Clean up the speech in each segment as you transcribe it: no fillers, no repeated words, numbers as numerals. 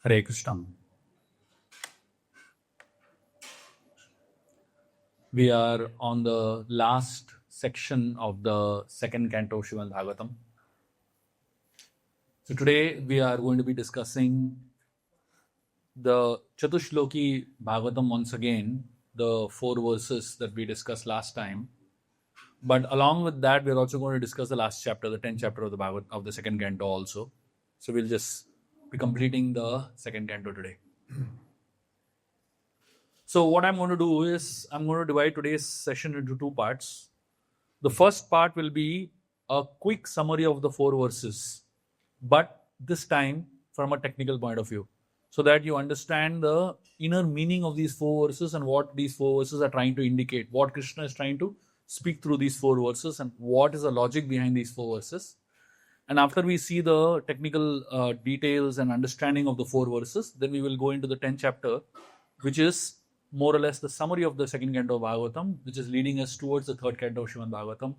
Hare Krishna. We are on the last section of the second canto of Srimad Bhagavatam. So today we are going to be discussing the Chatushloki Bhagavatam once again, the 4 verses that we discussed last time. But along with that, we are also going to discuss the last chapter, the 10th chapter of the Bhagavad, of the second canto also. So we'll just be completing the second canto today. So what I'm going to do is I'm going to divide today's session into 2 parts. The first part will be a quick summary of the 4 verses, but this time from a technical point of view, so that you understand the inner meaning of these 4 verses and what these 4 verses are trying to indicate, what Krishna is trying to speak through these 4 verses and what is the logic behind these 4 verses. And after we see the technical details and understanding of the 4 verses, then we will go into the 10th chapter, which is more or less the summary of the second canto of Bhagavatam, which is leading us towards the third canto of Srimad Bhagavatam.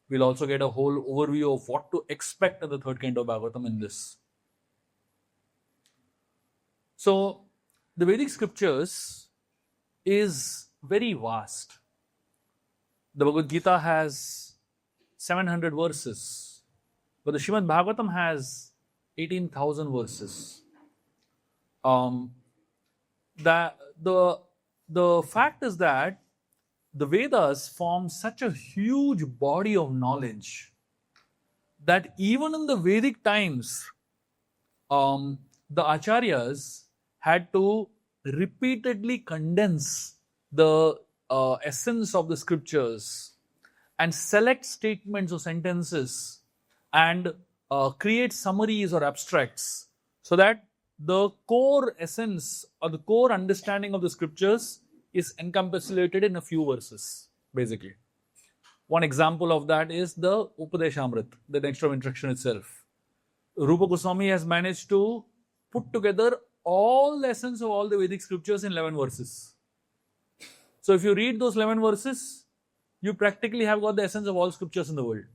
We'll also get a whole overview of what to expect in the third canto of Bhagavatam in this. So, the Vedic scriptures is very vast. The Bhagavad Gita has 700 verses, but the Srimad Bhagavatam has 18,000 verses. The fact is that the Vedas form such a huge body of knowledge that even in the Vedic times, the Acharyas had to repeatedly condense the essence of the scriptures and select statements or sentences and create summaries or abstracts so that the core essence or the core understanding of the scriptures is encapsulated in a few verses, basically. One example of that is the Upadeshamrit, the text of instruction itself. Rupa Goswami has managed to put together all the essence of all the Vedic scriptures in 11 verses. So if you read those 11 verses, you practically have got the essence of all scriptures in the world.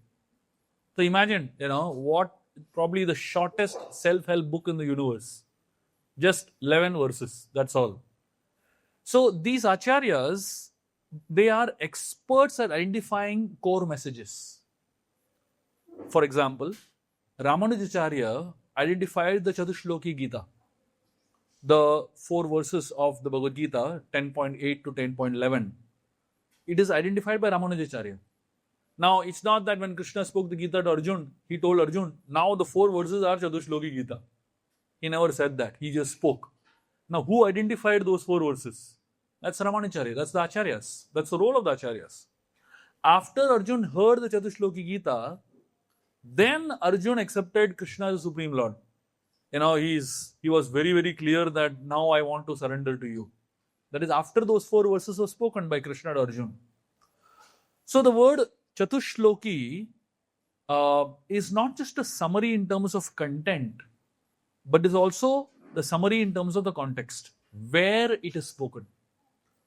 So imagine, what probably the shortest self-help book in the universe. Just 11 verses, that's all. So these acharyas, they are experts at identifying core messages. For example, Ramanujacharya identified the Chatushloki Gita, the 4 verses of the Bhagavad Gita, 10.8 to 10.11. It is identified by Ramanujacharya. Now, it's not that when Krishna spoke the Gita to Arjun, he told Arjun, now the 4 verses are Chatushloki Gita. He never said that. He just spoke. Now, who identified those 4 verses? That's Ramanujacharya. That's the Acharyas. That's the role of the Acharyas. After Arjun heard the Chatushloki Gita, then Arjun accepted Krishna as the Supreme Lord. He was very, very clear that now I want to surrender to you. That is after those 4 verses were spoken by Krishna to Arjun. So the word Chatushloki is not just a summary in terms of content, but is also the summary in terms of the context, where it is spoken.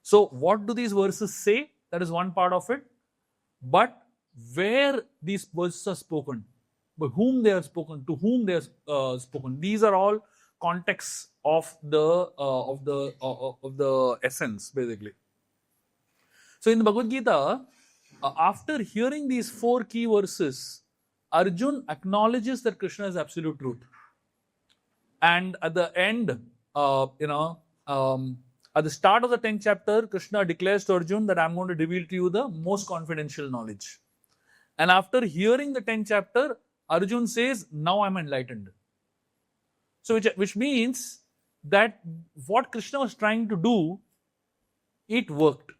So what do these verses say? That is one part of it. But where these verses are spoken, by whom they are spoken, to whom they are spoken, these are all contexts of the essence, basically. So in the Bhagavad Gita, after hearing these 4 key verses, Arjun acknowledges that Krishna is absolute truth. And at the end, at the start of the 10th chapter, Krishna declares to Arjun that I'm going to reveal to you the most confidential knowledge. And after hearing the 10th chapter, Arjun says, now I'm enlightened. So which means that what Krishna was trying to do, it worked.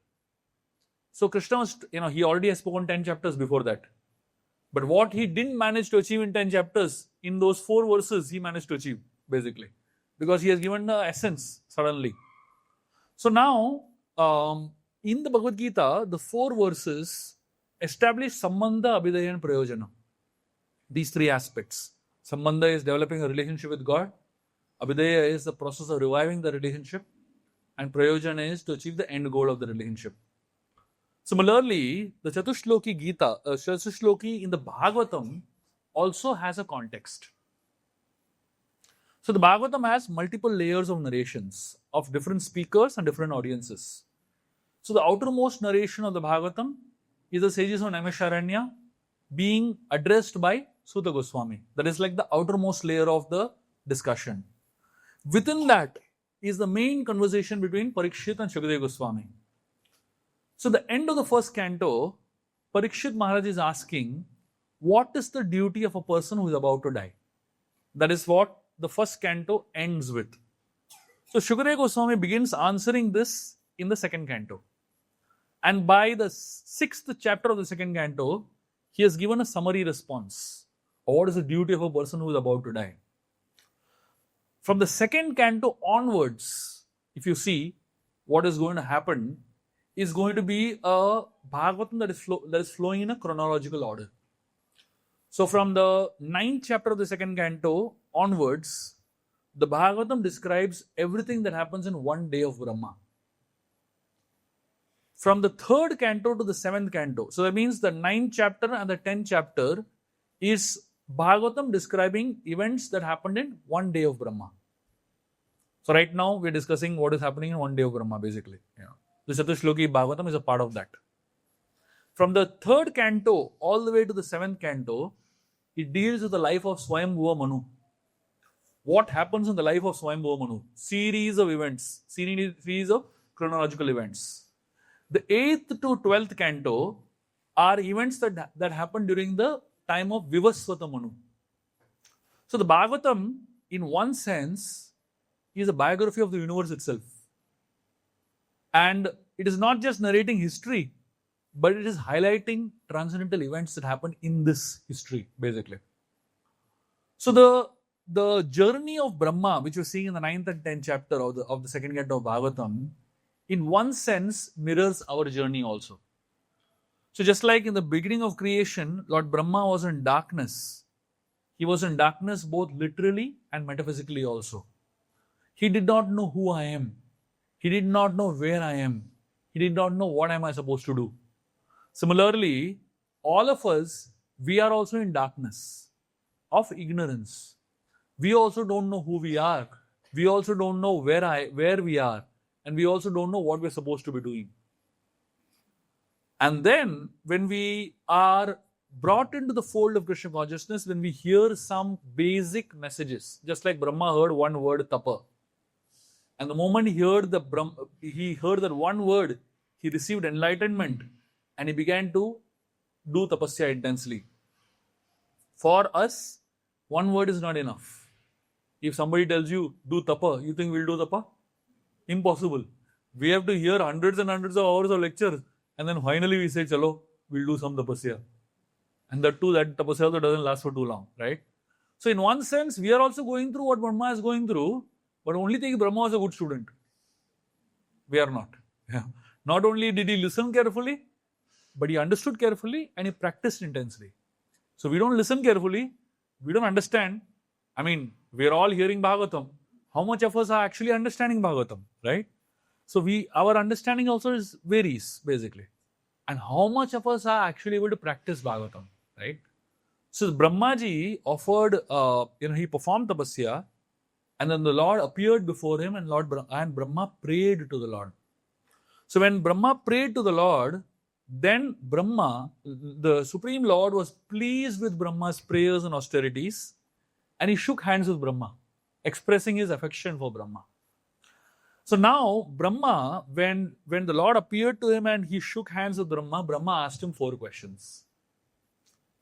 So Krishna was, he already has spoken 10 chapters before that. But what he didn't manage to achieve in 10 chapters, in those 4 verses, he managed to achieve, basically. Because he has given the essence suddenly. So now, in the Bhagavad Gita, the 4 verses establish Sambandha, Abhidaya and Prayojana. These 3 aspects. Sambandha is developing a relationship with God. Abhidaya is the process of reviving the relationship. And Prayojana is to achieve the end goal of the relationship. Similarly, the Chatushloki Gita, Chatushloki in the Bhagavatam also has a context. So the Bhagavatam has multiple layers of narrations of different speakers and different audiences. So the outermost narration of the Bhagavatam is the sages of Naimisharanya being addressed by Suta Goswami. That is like the outermost layer of the discussion. Within that is the main conversation between Parikshit and Shukadeva Goswami. So the end of the first canto, Parikshit Maharaj is asking, what is the duty of a person who is about to die? That is what the first canto ends with. So Shukadeva Goswami begins answering this in the second canto. And by the 6th chapter of the second canto, he has given a summary response of what is the duty of a person who is about to die. From the second canto onwards, if you see what is going to happen, is going to be a Bhagavatam that is flowing in a chronological order. So from the 9th chapter of the second canto onwards, the Bhagavatam describes everything that happens in one day of Brahma. From the 3rd canto to the 7th canto, so that means the 9th chapter and the 10th chapter is Bhagavatam describing events that happened in one day of Brahma. So right now we're discussing what is happening in one day of Brahma basically. The Chatushloki Bhagavatam is a part of that. From the 3rd canto all the way to the 7th canto, it deals with the life of Swayambhuva Manu. What happens in the life of Swayambhuva Manu? Series of events, series of chronological events. The 8th to 12th canto are events that happen during the time of Vivaswata Manu. So the Bhagavatam, in one sense, is a biography of the universe itself. And it is not just narrating history, but it is highlighting transcendental events that happened in this history, basically. So the journey of Brahma, which we're seeing in the 9th and 10th chapter of the second canto of Bhagavatam, in one sense mirrors our journey also. So just like in the beginning of creation, Lord Brahma was in darkness. He was in darkness both literally and metaphysically also. He did not know who I am. He did not know where I am. He did not know what am I supposed to do. Similarly, all of us, we are also in darkness of ignorance. We also don't know who we are. We also don't know where we are. And we also don't know what we're supposed to be doing. And then, when we are brought into the fold of Krishna consciousness, when we hear some basic messages, just like Brahma heard one word, tapa. And the moment he heard that one word, he received enlightenment and he began to do tapasya intensely. For us, one word is not enough. If somebody tells you, do tapa, you think we'll do tapa? Impossible. We have to hear hundreds and hundreds of hours of lectures and then finally we say, chalo, we'll do some tapasya. And that tapasya also doesn't last for too long, right? So in one sense, we are also going through what Brahma is going through, but only thing Brahma was a good student. We are not. Not only did he listen carefully, but he understood carefully and he practiced intensely. So we don't listen carefully, we don't understand. I mean, we are all hearing Bhagavatam. How much of us are actually understanding Bhagavatam, right? So our understanding also varies, basically. And how much of us are actually able to practice Bhagavatam, right? So Brahmaji offered, he performed tapasya, and then the Lord appeared before him, and Brahma prayed to the Lord. So when Brahma prayed to the Lord, then Brahma, the Supreme Lord, was pleased with Brahma's prayers and austerities, and he shook hands with Brahma, expressing his affection for Brahma. So now, Brahma, when the Lord appeared to him and he shook hands with Brahma, Brahma asked him 4 questions.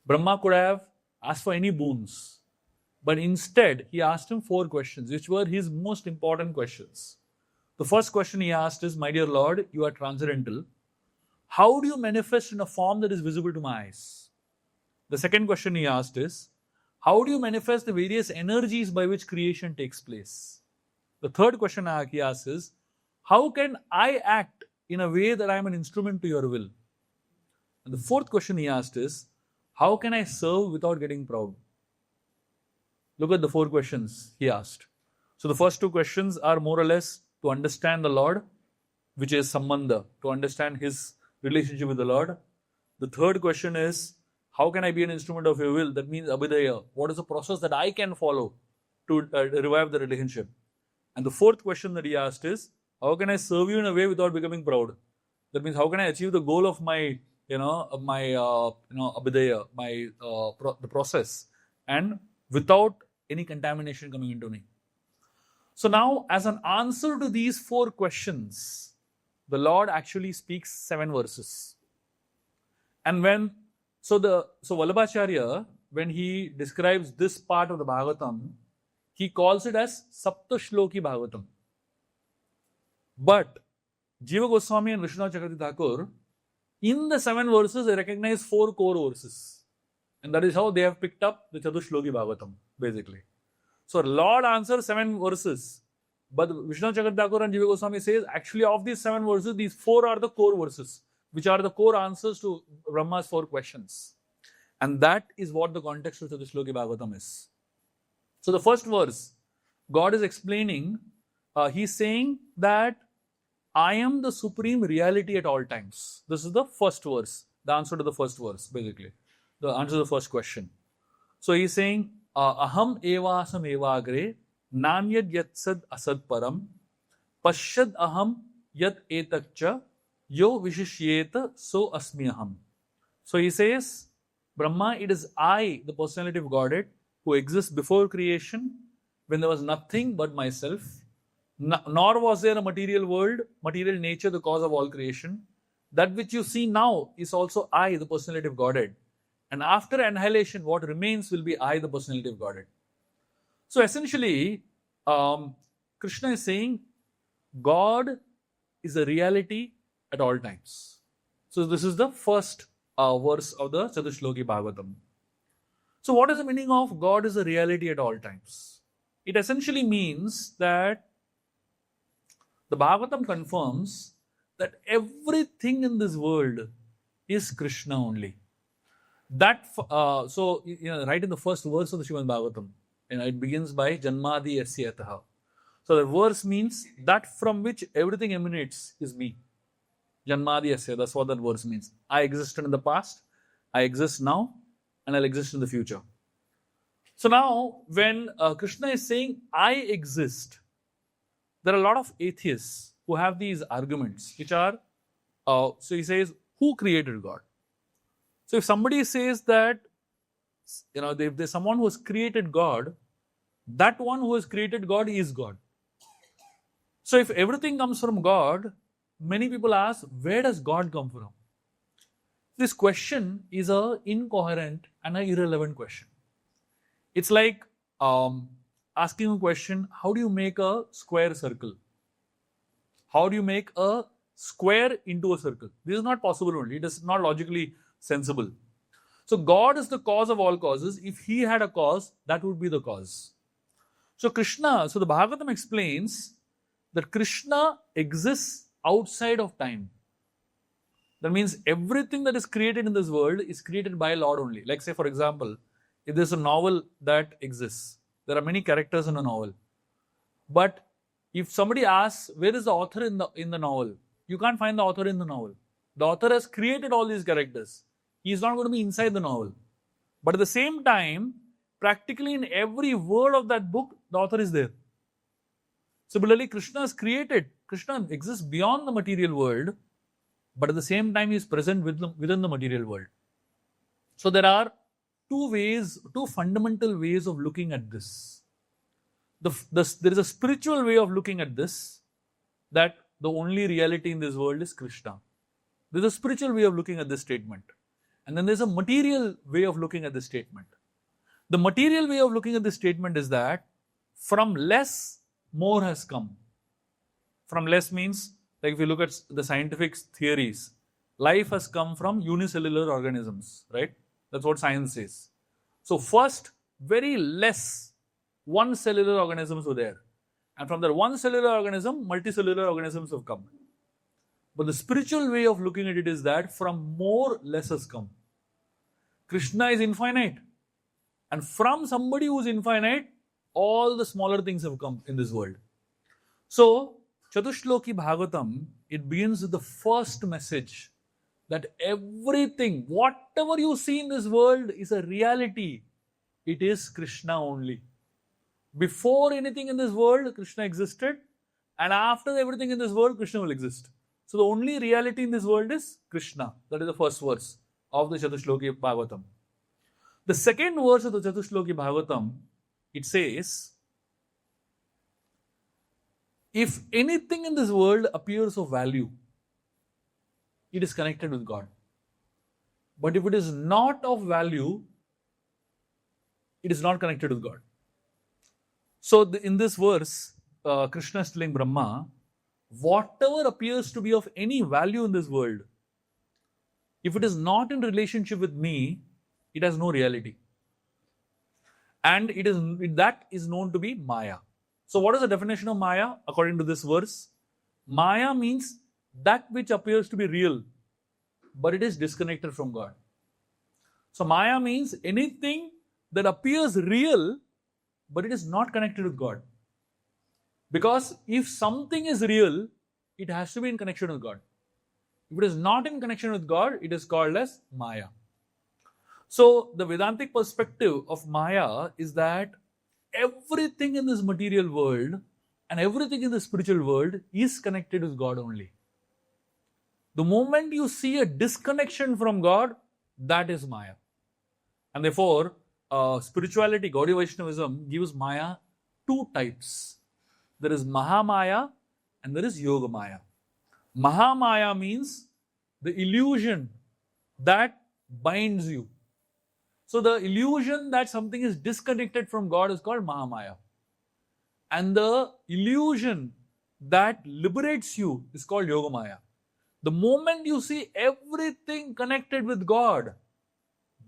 Brahma could have asked for any boons, but instead, he asked him 4 questions, which were his most important questions. The first question he asked is, my dear Lord, you are transcendental. How do you manifest in a form that is visible to my eyes? The second question he asked is, how do you manifest the various energies by which creation takes place? The third question he asks is, how can I act in a way that I am an instrument to your will? And the fourth question he asked is, how can I serve without getting proud? Look at the 4 questions he asked. So the first 2 questions are more or less to understand the Lord, which is Sambandha, to understand his relationship with the Lord. The third question is, how can I be an instrument of your will? That means Abhidaya. What is the process that I can follow to revive the relationship. And the fourth question that he asked is, how can I serve you in a way without becoming proud? That means, how can I achieve the goal of my, abhidaya, the process, and without any contamination coming into me? So now, as an answer to these four questions, the Lord actually speaks 7 verses. And so Vallabhacharya, when he describes this part of the Bhagavatam, he calls it as Sapta Shloki Bhagavatam. But Jiva Goswami and Vishnu Chakravarti Thakur, in the 7 verses, they recognize 4 core verses. And that is how they have picked up the Chatushloki Bhagavatam, basically. So Lord answers 7 verses. But Vishnu Chakravarti Thakur and Jiva Goswami says, actually of these 7 verses, these 4 are the core verses, which are the core answers to Brahma's 4 questions. And that is what the context of Chatushloki Bhagavatam is. So the first verse, God is explaining, he's saying that I am the supreme reality at all times. This is the first verse, the answer to the first verse, basically. The answer to the first question. So he's saying, Aham evasam evagre, nanyad yatsad asad param, pashyad aham yat etakcha, yo vishishyeta so asmi aham. So he says, Brahma, it is I, the personality of Godhead, who exists before creation, when there was nothing but myself. Nor was there a material world, material nature, the cause of all creation. That which you see now is also I, the personality of Godhead. And after annihilation, what remains will be I, the personality of Godhead. So essentially, Krishna is saying, God is a reality at all times. So this is the first verse of the Chatushloki Bhagavatam. So what is the meaning of God is a reality at all times? It essentially means that the Bhagavatam confirms that everything in this world is Krishna only. That right in the first verse of the Srimad Bhagavatam, it begins by Janmadi Yasya Yataha. So the verse means that from which everything emanates is me. Janmadi Yasya, that's what that verse means. I existed in the past, I exist now, and I'll exist in the future. So now, when Krishna is saying, I exist, there are a lot of atheists who have these arguments, which are, so he says, who created God? So if somebody says that, if there's someone who has created God, that one who has created God is God. So if everything comes from God, many people ask, where does God come from? This question is an incoherent and an irrelevant question. It's like asking a question, how do you make a square circle? How do you make a square into a circle? This is not possible only. It is not logically sensible. So God is the cause of all causes. If he had a cause, that would be the cause. So the Bhagavatam explains that Krishna exists outside of time. That means everything that is created in this world is created by Lord only. Like say, for example, if there's a novel that exists, there are many characters in a novel. But if somebody asks, where is the author in the novel? You can't find the author in the novel. The author has created all these characters. He is not going to be inside the novel. But at the same time, practically in every word of that book, the author is there. Similarly, Krishna is created. Krishna exists beyond the material world, but at the same time, he is present within the material world. So there are two fundamental ways of looking at this. There is a spiritual way of looking at this, that the only reality in this world is Krishna. There is a spiritual way of looking at this statement. And then there's a material way of looking at this statement. The material way of looking at this statement is that from less, more has come. From less means, like if you look at the scientific theories, life has come from unicellular organisms, right? That's what science says. So first, very less one cellular organisms were there. And from that one cellular organism, multicellular organisms have come. But the spiritual way of looking at it is that from more, less has come. Krishna is infinite. And from somebody who is infinite, all the smaller things have come in this world. So, Chatushloki Bhagavatam, it begins with the first message that everything, whatever you see in this world is a reality. It is Krishna only. Before anything in this world, Krishna existed, and after everything in this world, Krishna will exist. So the only reality in this world is Krishna. That is the first verse of the Chatushloki Bhagavatam. The second verse of the Chatushloki Bhagavatam, it says, if anything in this world appears of value, it is connected with God. But if it is not of value, it is not connected with God. So in this verse, Krishna is telling Brahma, whatever appears to be of any value in this world, if it is not in relationship with me, it has no reality. And that is known to be Maya. So what is the definition of Maya according to this verse? Maya means that which appears to be real, but it is disconnected from God. So Maya means anything that appears real, but it is not connected with God. Because if something is real, it has to be in connection with God. If it is not in connection with God, it is called as Maya. So the Vedantic perspective of Maya is that everything in this material world and everything in the spiritual world is connected with God only. The moment you see a disconnection from God, that is Maya. And therefore, spirituality, Gaudiya Vaishnavism gives Maya two types. There is Mahamaya and there is Yoga Maya. Mahamaya means the illusion that binds you. So the illusion that something is disconnected from God is called Mahamaya. And the illusion that liberates you is called Yoga Maya. The moment you see everything connected with God,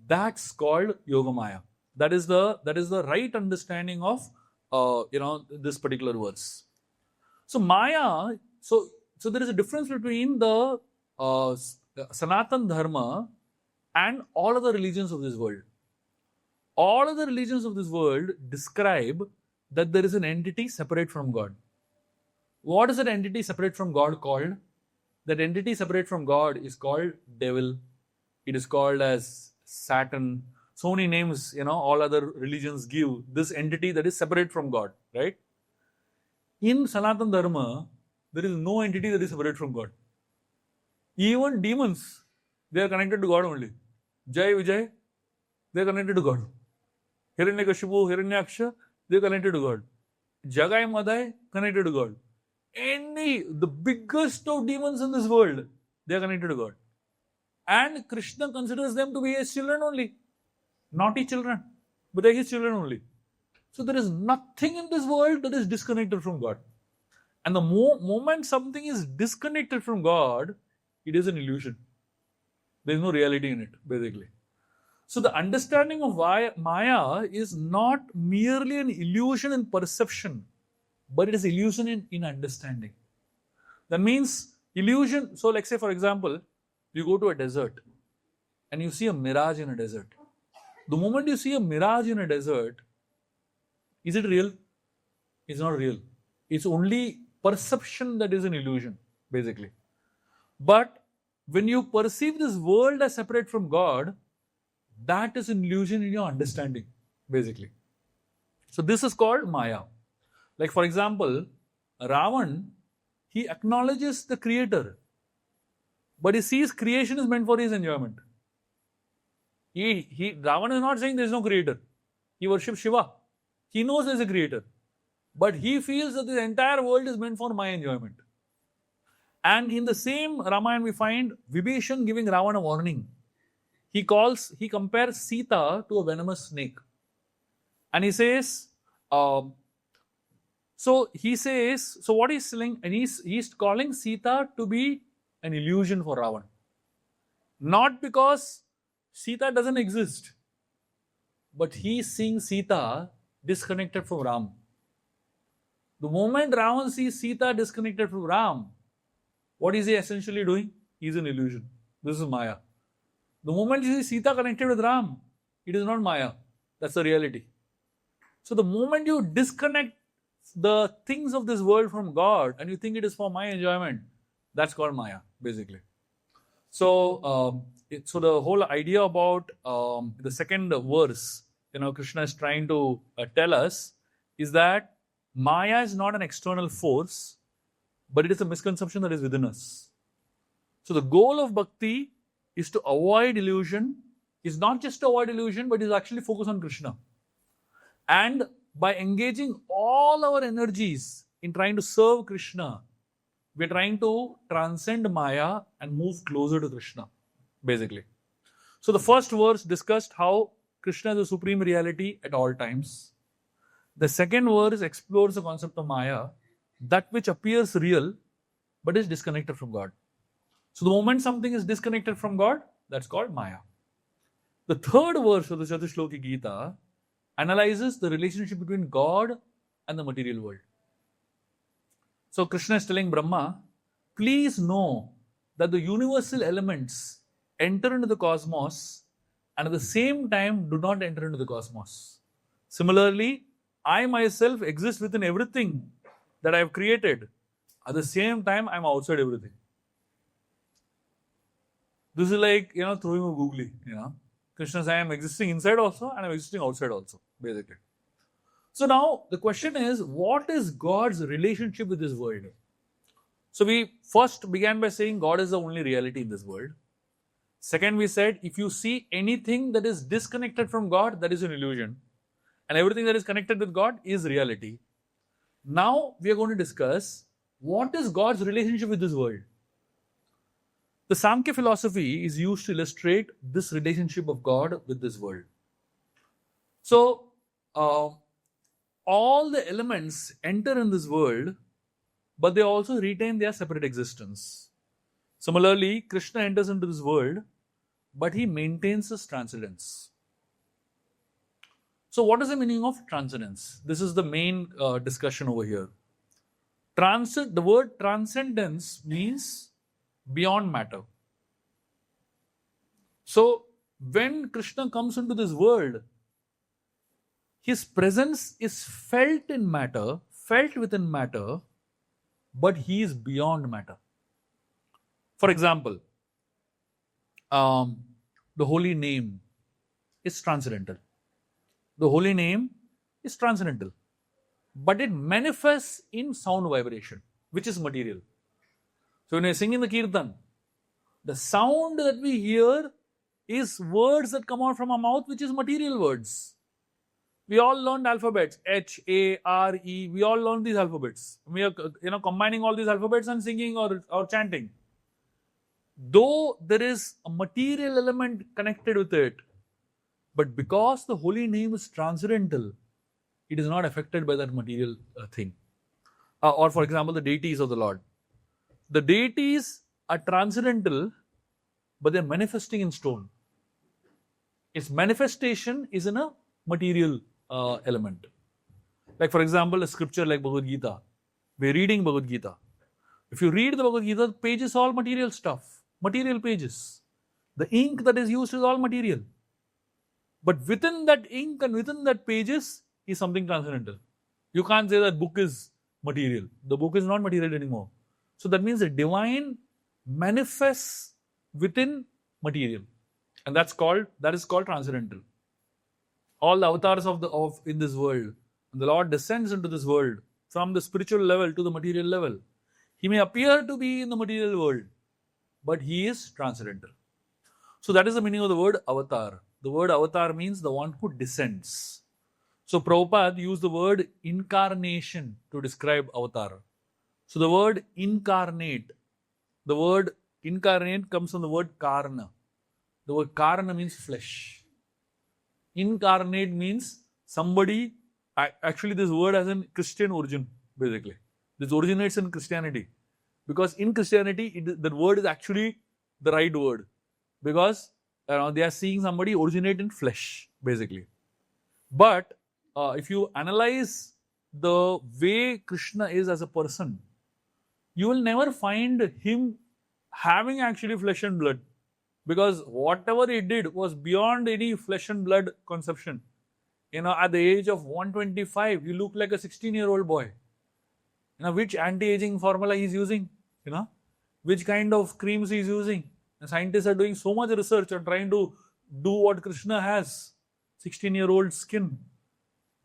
that's called Yoga Maya. That is the right understanding of this particular verse. So Maya, so there is a difference between the Sanatan Dharma and all other religions of this world. All other religions of this world describe that there is an entity separate from God. What is that entity separate from God called? That entity separate from God is called devil. It is called as Satan. So many names, all other religions give this entity that is separate from God, right? In Sanatana Dharma, there is no entity that is separate from God. Even demons, they are connected to God only. Jai Vijay, they are connected to God. Hiranyakashipu, Hiranyaksha, they are connected to God. Jagai Madai, connected to God. The biggest of demons in this world, they are connected to God. And Krishna considers them to be his children only. Naughty children, but they are his children only. So there is nothing in this world that is disconnected from God. And the moment something is disconnected from God, it is an illusion. There is no reality in it, basically. So the understanding of Maya is not merely an illusion in perception, but it is illusion in understanding. That means illusion. So like say for example, you go to a desert and you see a mirage in a desert. The moment you see a mirage in a desert, is it real? It's not real. It's only perception that is an illusion, basically. But when you perceive this world as separate from God, that is an illusion in your understanding, basically. So this is called Maya. Like for example, Ravan, he acknowledges the creator, but he sees creation is meant for his enjoyment. Ravan is not saying there is no creator. He worships Shiva. He knows there is a creator. But he feels that the entire world is meant for my enjoyment. And in the same Ramayana we find Vibhishan giving Ravan a warning. He compares Sita to a venomous snake. And he says, so what he's saying, and he's calling Sita to be an illusion for Ravan. Not because Sita doesn't exist, but he's seeing Sita disconnected from Ram. The moment Ravan sees Sita disconnected from Ram, what is he essentially doing? He's an illusion. This is Maya. The moment you see Sita connected with Ram, it is not Maya. That's the reality. So the moment you disconnect the things of this world from God and you think it is for my enjoyment, that's called Maya, basically. So, the whole idea about the second verse, Krishna is trying to tell us is that Maya is not an external force, but it is a misconception that is within us. So the goal of bhakti is to avoid illusion, is not just to avoid illusion, but is actually focus on Krishna. And by engaging all our energies in trying to serve Krishna, we're trying to transcend Maya and move closer to Krishna, basically. So the first verse discussed how Krishna is the supreme reality at all times. The second verse explores the concept of Maya, that which appears real but is disconnected from God. So the moment something is disconnected from God, that's called Maya. The third verse of the Chatushloki Gita analyzes the relationship between God and the material world. So Krishna is telling Brahma, please know that the universal elements enter into the cosmos and at the same time do not enter into the cosmos. Similarly, I myself exist within everything that I have created. At the same time, I am outside everything. This is like, throwing a googly, Krishna says, I am existing inside also and I am existing outside also, basically. So now the question is, what is God's relationship with this world? So we first began by saying God is the only reality in this world. Second, we said, if you see anything that is disconnected from God, that is an illusion. And everything that is connected with God is reality. Now we are going to discuss what is God's relationship with this world. The Samkhya philosophy is used to illustrate this relationship of God with this world. So, all the elements enter in this world, but they also retain their separate existence. Similarly, Krishna enters into this world, but he maintains his transcendence. So, what is the meaning of transcendence? This is the main discussion over here. The word transcendence means beyond matter. So, when Krishna comes into this world, his presence is felt in matter, felt within matter, but he is beyond matter. For example, the holy name is transcendental. The holy name is transcendental, but it manifests in sound vibration, which is material. So when we sing in the kirtan, the sound that we hear is words that come out from our mouth, which is material words. We all learned alphabets, H, A, R, E. We all learned these alphabets. We are combining all these alphabets and singing or chanting. Though there is a material element connected with it, but because the holy name is transcendental, it is not affected by that material thing. Or for example, the deities of the Lord. The deities are transcendental, but they are manifesting in stone. Its manifestation is in a material element. Like for example, a scripture like Bhagavad Gita. We are reading Bhagavad Gita. If you read the Bhagavad Gita, the page is all material stuff. Material pages. The ink that is used is all material. But within that ink and within that pages is something transcendental. You can't say that book is material. The book is not material anymore. So that means the divine manifests within material. And that is called transcendental. All the avatars in this world, the Lord descends into this world from the spiritual level to the material level. He may appear to be in the material world, but he is transcendental. So that is the meaning of the word avatar. The word avatar means the one who descends. So Prabhupada used the word incarnation to describe avatar. So the word incarnate comes from the word karna. The word karna means flesh. Incarnate means somebody, actually this word has a Christian origin, basically. This originates in Christianity. Because in Christianity, the word is actually the right word. Because they are seeing somebody originate in flesh, basically. But if you analyze the way Krishna is as a person, you will never find him having actually flesh and blood. Because whatever he did was beyond any flesh and blood conception. At the age of 125, you look like a 16-year-old boy. Which anti-aging formula he's using? Which kind of creams he's using? The scientists are doing so much research and trying to do what Krishna has. 16-year-old skin.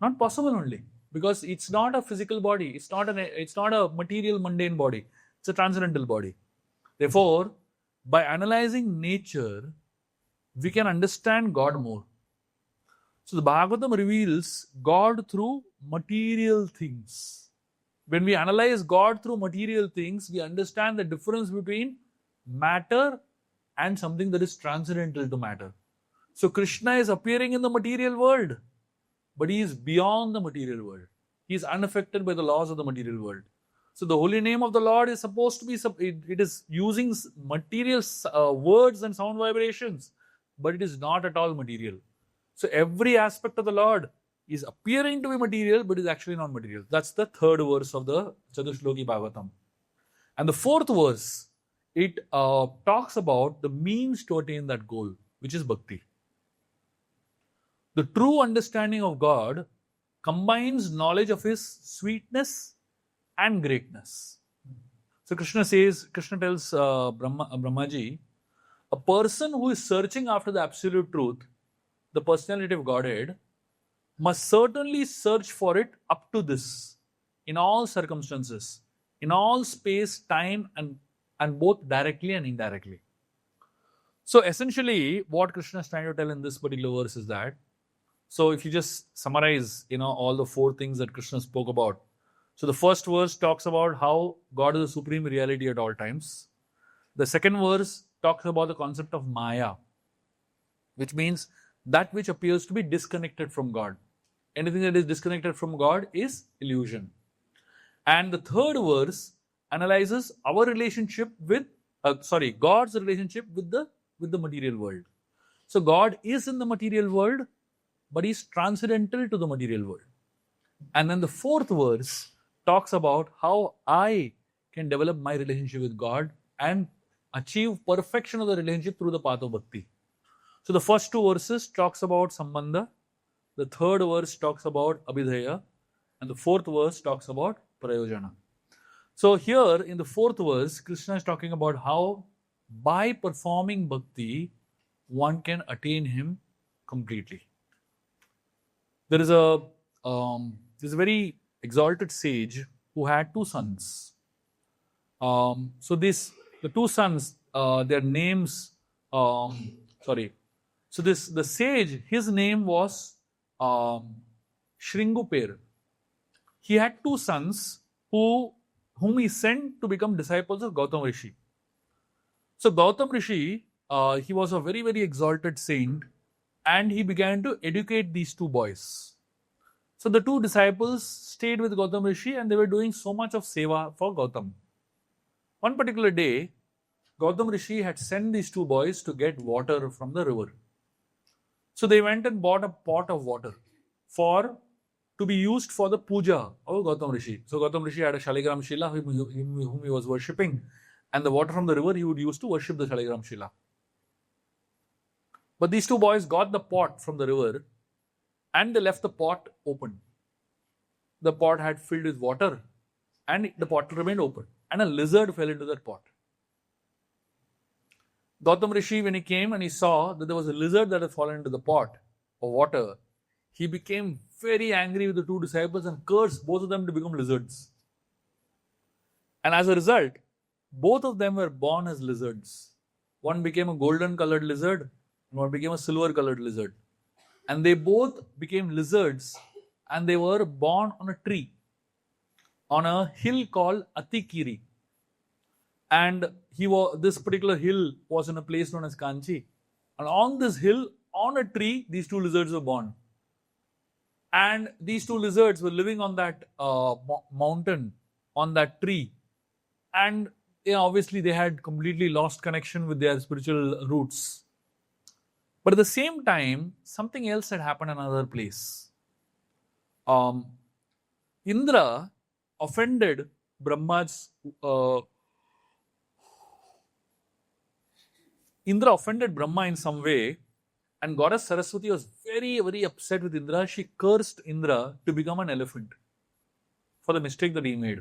Not possible only. because it's not a physical body. It's not a material mundane body. It's a transcendental body. Therefore, by analyzing nature, we can understand God more. So the Bhagavatam reveals God through material things. When we analyze God through material things, we understand the difference between matter and something that is transcendental to matter. So Krishna is appearing in the material world, but he is beyond the material world. He is unaffected by the laws of the material world. So the holy name of the Lord is supposed to be, it is using material words and sound vibrations, but it is not at all material. So every aspect of the Lord is appearing to be material, but is actually not material. That's the third verse of the Chatushloki Bhagavatam. And the fourth verse, it talks about the means to attain that goal, which is bhakti. The true understanding of God combines knowledge of His sweetness and greatness. So Krishna tells Brahmaji, a person who is searching after the absolute truth, the personality of Godhead, must certainly search for it up to this, in all circumstances, in all space, time, and both directly and indirectly. So essentially, what Krishna is trying to tell in this particular verse is that, so if you just summarize, all the four things that Krishna spoke about. So the first verse talks about how God is the supreme reality at all times. The second verse talks about the concept of Maya, which means that which appears to be disconnected from God. Anything that is disconnected from God is illusion. And the third verse analyzes our relationship with, God's relationship with the material world. So God is in the material world, but He's transcendental to the material world. And then the fourth verse talks about how I can develop my relationship with God and achieve perfection of the relationship through the path of bhakti. So the first two verses talks about sambandha, the third verse talks about abhidheya, and the fourth verse talks about prayojana. So here in the fourth verse, Krishna is talking about how by performing bhakti, one can attain Him completely. There is a very exalted sage who had two sons. So the two sons, their names, the sage, his name was Shringuper. He had two sons whom he sent to become disciples of Gautam Rishi. So Gautam Rishi, he was a very, very exalted saint, and he began to educate these two boys. So the two disciples stayed with Gautam Rishi, and they were doing so much of seva for Gautam. One particular day, Gautam Rishi had sent these two boys to get water from the river. So they went and bought a pot of water to be used for the puja of Gautam Rishi. So Gautam Rishi had a Shaligram Shila whom he was worshipping, and the water from the river he would use to worship the Shaligram Shila. But these two boys got the pot from the river and they left the pot open. The pot had filled with water and the pot remained open, and a lizard fell into that pot. Gautam Rishi, when he came and he saw that there was a lizard that had fallen into the pot of water, he became very angry with the two disciples and cursed both of them to become lizards. And as a result, both of them were born as lizards. One became a golden colored lizard and one became a silver colored lizard. And they both became lizards, and they were born on a tree, on a hill called Atikiri. And this particular hill was in a place known as Kanchi. And on this hill, on a tree, these two lizards were born. And these two lizards were living on that mountain, on that tree. And obviously they had completely lost connection with their spiritual roots. But at the same time, something else had happened in another place. Indra offended Brahma's Indra offended Brahma in some way, and Goddess Saraswati was very, very upset with Indra. She cursed Indra to become an elephant for the mistake that he made.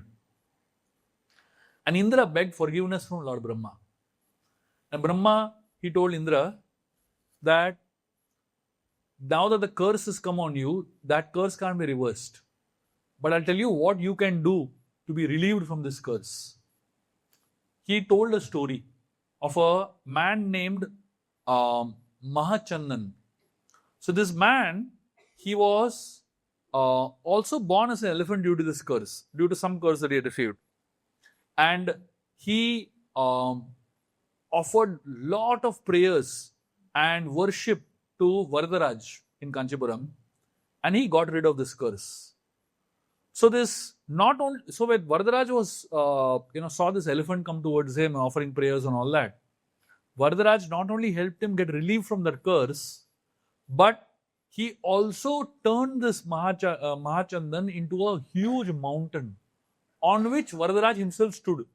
And Indra begged forgiveness from Lord Brahma. And Brahma, he told Indra that now that the curse has come on you, that curse can't be reversed. but I'll tell you what you can do to be relieved from this curse. He told a story of a man named Mahachandan. So this man, he was also born as an elephant due to this curse, due to some curse that he had received. And he offered lot of prayers and worship to Varadaraj in Kanchipuram, and he got rid of this curse. So this not only, so when Varadaraj was saw this elephant come towards him offering prayers and all that, Varadaraj not only helped him get relief from that curse, but he also turned this Mahachandan into a huge mountain on which Varadaraj himself stood.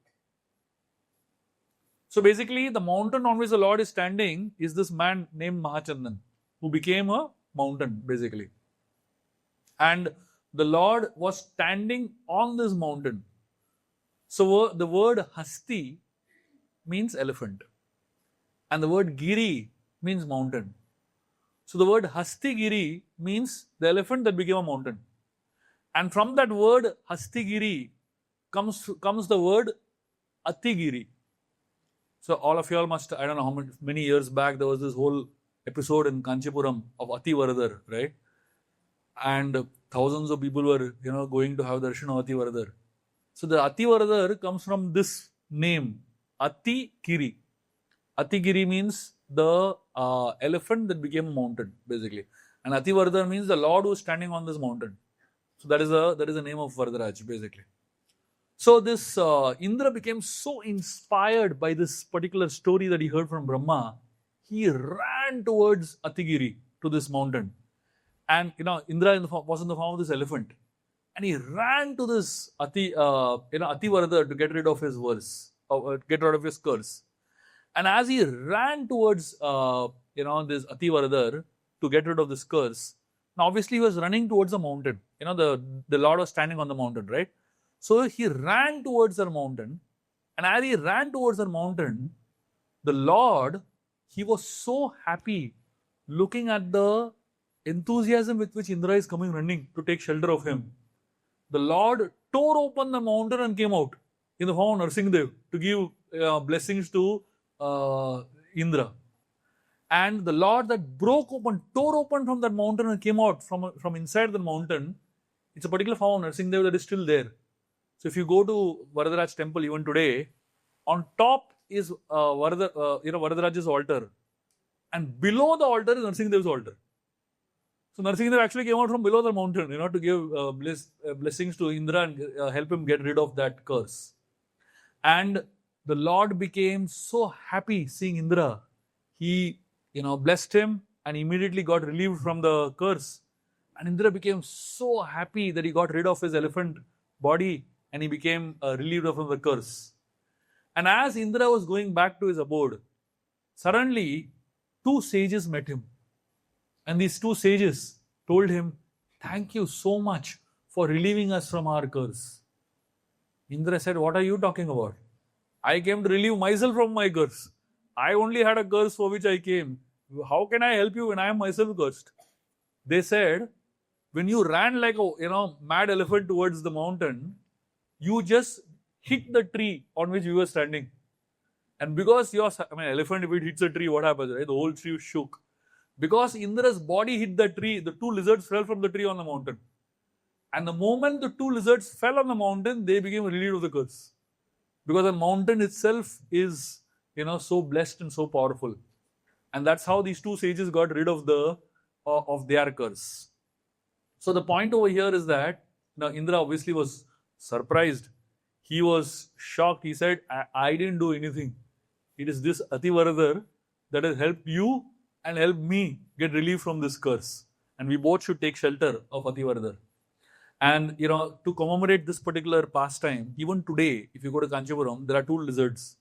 So basically, the mountain on which the Lord is standing is this man named Mahachandan, who became a mountain, basically. And the Lord was standing on this mountain. So the word Hasti means elephant, and the word Giri means mountain. So the word Hastigiri means the elephant that became a mountain. And from that word Hastigiri comes the word Atigiri. So all of you all must, I don't know how many years back, there was this whole episode in Kanchipuram of Ativaradar, right? And thousands of people were, going to have darshan of Ativaradar. So the Ativaradar comes from this name, Atigiri. Atigiri means the elephant that became a mountain, basically. And Ativaradar means the Lord who is standing on this mountain. So that is the name of Varadaraj, basically. So this Indra became so inspired by this particular story that he heard from Brahma, he ran towards Atigiri, to this mountain. And Indra was in the form of this elephant, and he ran to this Ativaradar to get rid of his curse. And as he ran towards this Ativaradar to get rid of this curse, now obviously he was running towards the mountain. The Lord was standing on the mountain, right? So he ran towards the mountain, and as he ran towards the mountain, the Lord, he was so happy looking at the enthusiasm with which Indra is coming running to take shelter of him. The Lord tore open the mountain and came out in the form of Narsingdev to give blessings to Indra. And the Lord that tore open from that mountain and came out from inside the mountain, it's a particular form of Narsingdev that is still there. So if you go to Varadaraj temple even today, on top is Varadaraj's altar, and below the altar is Narsingdev's altar. So Narsingadev actually came out from below the mountain, to give blessings to Indra and help him get rid of that curse. And the Lord became so happy seeing Indra. He, blessed him and immediately got relieved from the curse. And Indra became so happy that he got rid of his elephant body and he became relieved of the curse. And as Indra was going back to his abode, suddenly 2 sages met him. And these 2 sages told him, "Thank you so much for relieving us from our curse." Indra said, "What are you talking about? I came to relieve myself from my curse. I only had a curse for which I came. How can I help you when I am myself cursed?" They said, "When you ran like a mad elephant towards the mountain, you just hit the tree on which you were standing. And because elephant, if it hits a tree, what happens, right? The whole tree shook. Because Indra's body hit the tree, the 2 lizards fell from the tree on the mountain. And the moment the 2 lizards fell on the mountain, they became relieved of the curse. Because the mountain itself is, so blessed and so powerful. And that's how these 2 sages got rid of their curse. So the point over here is that Indra obviously was surprised. He was shocked. He said, I didn't do anything. It is this Ativaradar that has helped you and helped me get relief from this curse. And we both should take shelter of Ativaradar. And, to commemorate this particular pastime, even today, if you go to Kanchipuram, there are 2 lizards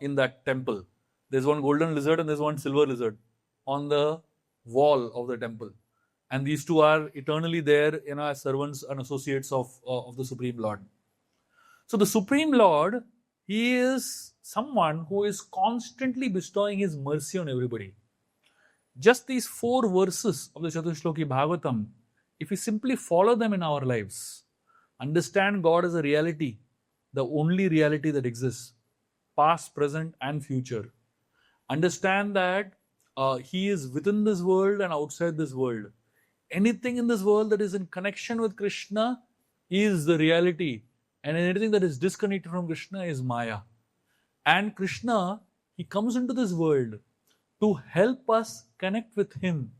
in that temple. There's one golden lizard and there's one silver lizard on the wall of the temple. And these 2 are eternally there, as servants and associates of the Supreme Lord. So the Supreme Lord, He is someone who is constantly bestowing His mercy on everybody. Just these 4 verses of the Chaturshloki Bhagavatam, if we simply follow them in our lives, Understand God as a reality, the only reality that exists, past, present, and future. Understand that He is within this world and outside this world. Anything in this world that is in connection with Krishna is the reality, and anything that is disconnected from Krishna is Maya. And Krishna, He comes into this world to help us connect with Him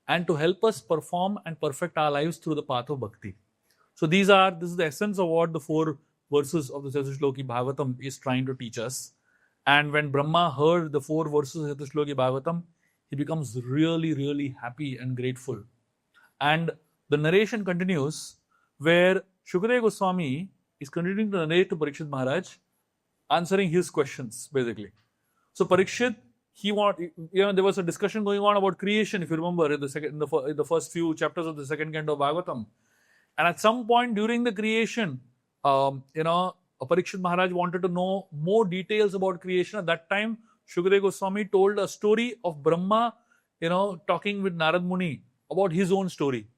and to help us perform and perfect our lives through the path of bhakti. So this is the essence of what the 4 verses of the Chatushloki Bhagavatam is trying to teach us. And when Brahma heard the 4 verses of Chatushloki Bhagavatam, he becomes really, really happy and grateful. And the narration continues where Shukadeva Goswami is continuing to narrate to Parikshit Maharaj, answering his questions, basically. So Parikshit, there was a discussion going on about creation, if you remember, in the first few chapters of the second canto of Bhagavatam. And at some point during the creation, Parikshit Maharaj wanted to know more details about creation. At that time, Shukadeva Goswami told a story of Brahma, talking with Narad Muni about his own story.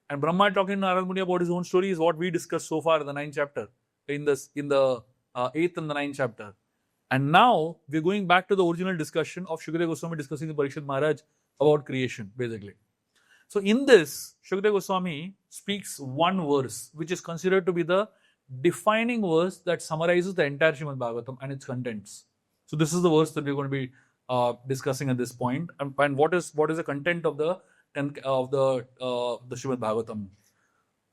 And Brahma talking to Narad Muni about his own story is what we discussed so far in the 9th chapter, in the 8th and the 9th chapter. And now we're going back to the original discussion of Shukadeva Goswami discussing the Parikshit Maharaj about creation, basically. So in this, Shukadeva Goswami speaks one verse, which is considered to be the defining verse that summarizes the entire Srimad Bhagavatam and its contents. So this is the verse that we're going to be discussing at this point. And what is the content of the Srimad Bhagavatam?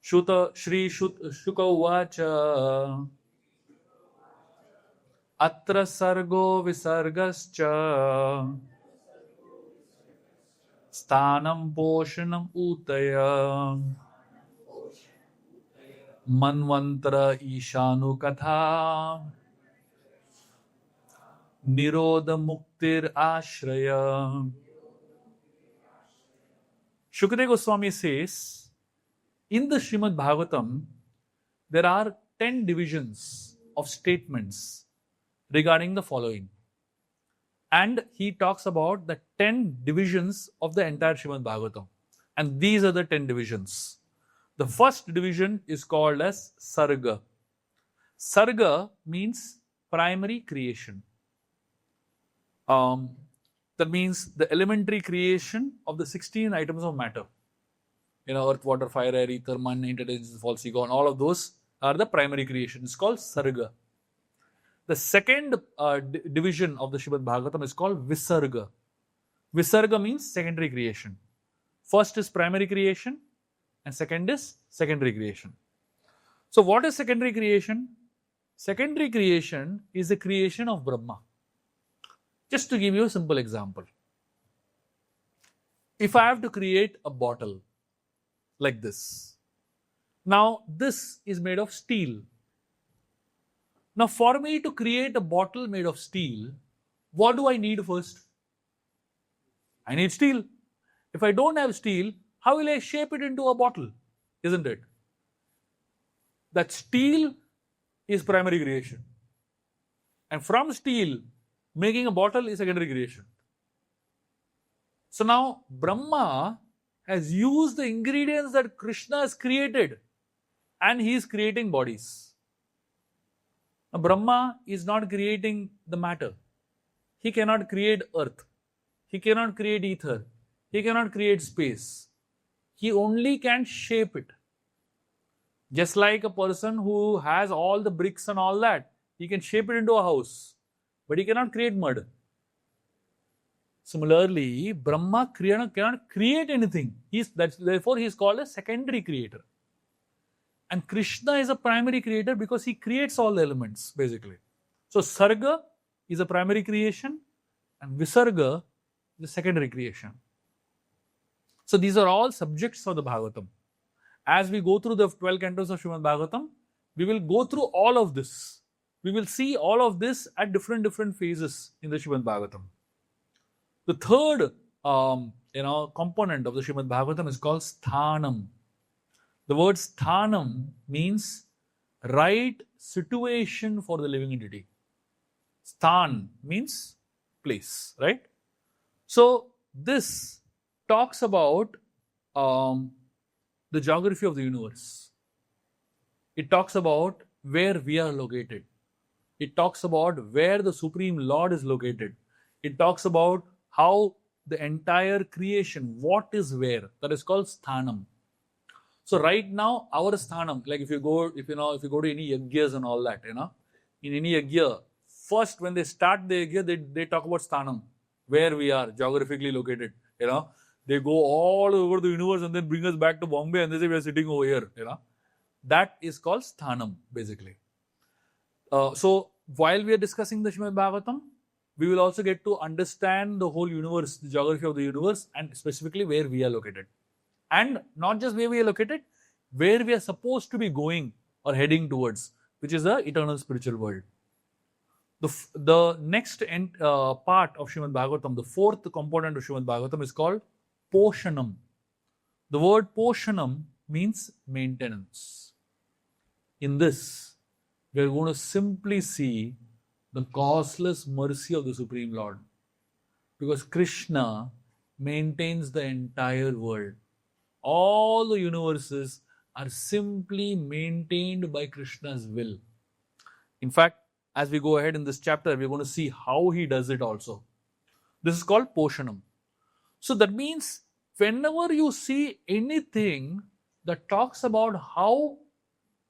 Shri Shuka Uvacha Atra Sargo Visargascha Sthanam Poshanam Utaya Manvantara Ishanu Katha Nirodha Muktir Ashraya. Shukadeva Goswami says, in the Srimad Bhagavatam, there are 10 divisions of statements regarding the following. And he talks about the 10 divisions of the entire Srimad Bhagavatam. And these are the 10 divisions. The first division is called as Sarga. Sarga means primary creation. That means the elementary creation of the 16 items of matter. Earth, water, fire, air, ether, man, intelligence, false ego, and all of those are the primary creation. It's called Sarga. The second division of the Srimad Bhagavatam is called Visarga. Visarga means secondary creation. First is primary creation and second is secondary creation. So what is secondary creation? Secondary creation is the creation of Brahma. Just to give you a simple example. If I have to create a bottle like this. Now this is made of steel. Now for me to create a bottle made of steel, what do I need first? I need steel. If I don't have steel, how will I shape it into a bottle? Isn't it? That steel is primary creation. And from steel, making a bottle is secondary creation. So now Brahma has used the ingredients that Krishna has created and he is creating bodies. Now Brahma is not creating the matter. He cannot create earth. He cannot create ether. He cannot create space. He only can shape it. Just like a person who has all the bricks and all that, he can shape it into a house, but he cannot create mud. Similarly, Brahma cannot create anything. Therefore, he is called a secondary creator. And Krishna is a primary creator because he creates all the elements, basically. So, Sarga is a primary creation and Visarga is a secondary creation. So, these are all subjects of the Bhagavatam. As we go through the 12 cantos of Srimad Bhagavatam, we will go through all of this. We will see all of this at different phases in the Srimad Bhagavatam. The third component of the Srimad Bhagavatam is called Sthanam. The word Sthanam means right situation for the living entity. Sthan means place, right? So this talks about the geography of the universe. It talks about where we are located. It talks about where the Supreme Lord is located. It talks about how the entire creation, what is where. That is called sthanam. So right now, our sthanam, like if you go to any yagyas and all that, in any yagya, first when they start the yagya, they talk about sthanam, where we are geographically located. They go all over the universe and then bring us back to Bombay and they say we are sitting over here. That is called sthanam, basically. So while we are discussing the Srimad Bhagavatam, we will also get to understand the whole universe, the geography of the universe, and specifically where we are located. And not just where we are located, where we are supposed to be going or heading towards, which is the eternal spiritual world. The next part of Srimad Bhagavatam, the fourth component of Srimad Bhagavatam is called Poshanam. The word Poshanam means maintenance. In this, we are going to simply see the causeless mercy of the Supreme Lord. Because Krishna maintains the entire world. All the universes are simply maintained by Krishna's will. In fact, as we go ahead in this chapter, we're going to see how he does it also. This is called Poshanam. So that means whenever you see anything that talks about how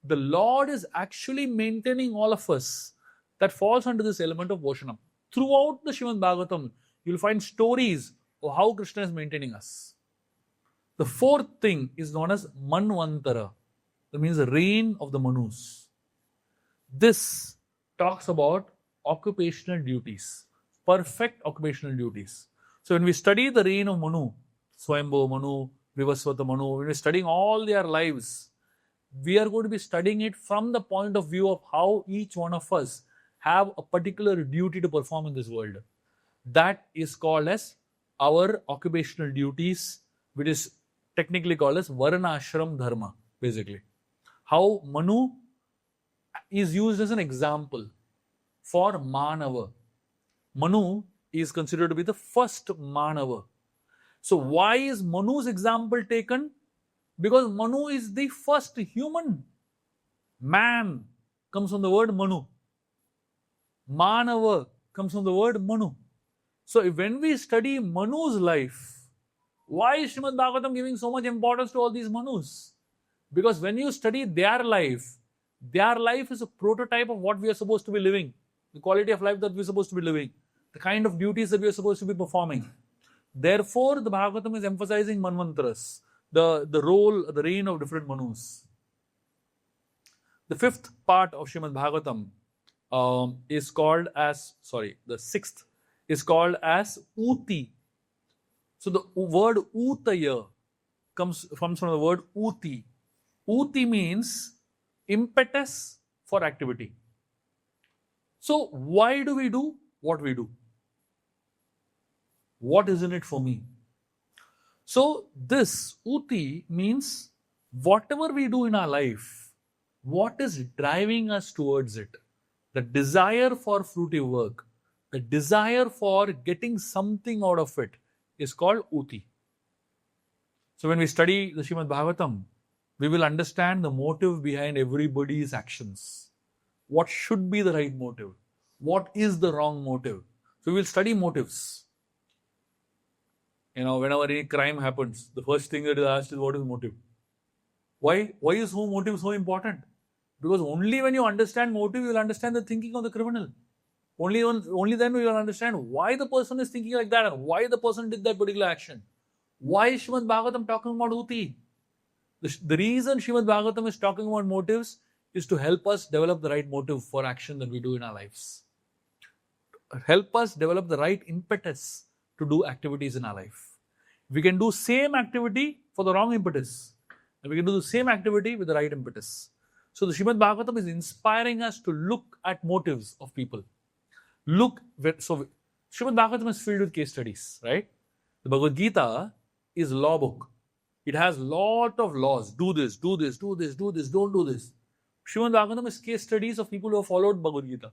the Lord is actually maintaining all of us, that falls under this element of Poshanam. Throughout the Srimad Bhagavatam, you'll find stories of how Krishna is maintaining us. The fourth thing is known as Manvantara. That means the reign of the Manus. This talks about occupational duties, perfect occupational duties. So when we study the reign of Manu, Swayambhu Manu, Vivaswata Manu, when we're studying all their lives, we are going to be studying it from the point of view of how each one of us have a particular duty to perform in this world. That is called as our occupational duties, which is technically called as Varnashram Dharma, basically. How Manu is used as an example for Manava. Manu is considered to be the first Manava. So why is Manu's example taken? Because Manu is the first human. Man comes from the word Manu. Manava comes from the word Manu. So when we study Manu's life, why is Srimad Bhagavatam giving so much importance to all these Manus? Because when you study their life is a prototype of what we are supposed to be living, the quality of life that we are supposed to be living, the kind of duties that we are supposed to be performing. Therefore, the Bhagavatam is emphasizing Manvantaras, the role, the reign of different Manus. The fifth part of Srimad Bhagavatam is called as, the sixth is called as Uti. So the word Utaya comes from the word Uti. Uti means impetus for activity. So why do we do what we do? What is in it for me? So this Uti means whatever we do in our life, what is driving us towards it? The desire for fruitive work, the desire for getting something out of it is called Uti. So when we study the Srimad Bhagavatam, we will understand the motive behind everybody's actions. What should be the right motive? What is the wrong motive? So we will study motives. Whenever any crime happens, the first thing that is asked is what is motive? Why is motive so important? Because only when you understand motive, you will understand the thinking of the criminal. Only then we will understand why the person is thinking like that and why the person did that particular action. Why is Srimad Bhagavatam talking about Uti? The reason Srimad Bhagavatam is talking about motives is to help us develop the right motive for action that we do in our lives. Help us develop the right impetus to do activities in our life. We can do same activity for the wrong impetus. And we can do the same activity with the right impetus. So the Srimad Bhagavatam is inspiring us to look at motives of people. So Srimad Bhagavatam is filled with case studies, right? The Bhagavad Gita is a law book. It has lot of laws. Do this, do this, do this, do this, don't do this. Srimad Bhagavatam is case studies of people who have followed Bhagavad Gita.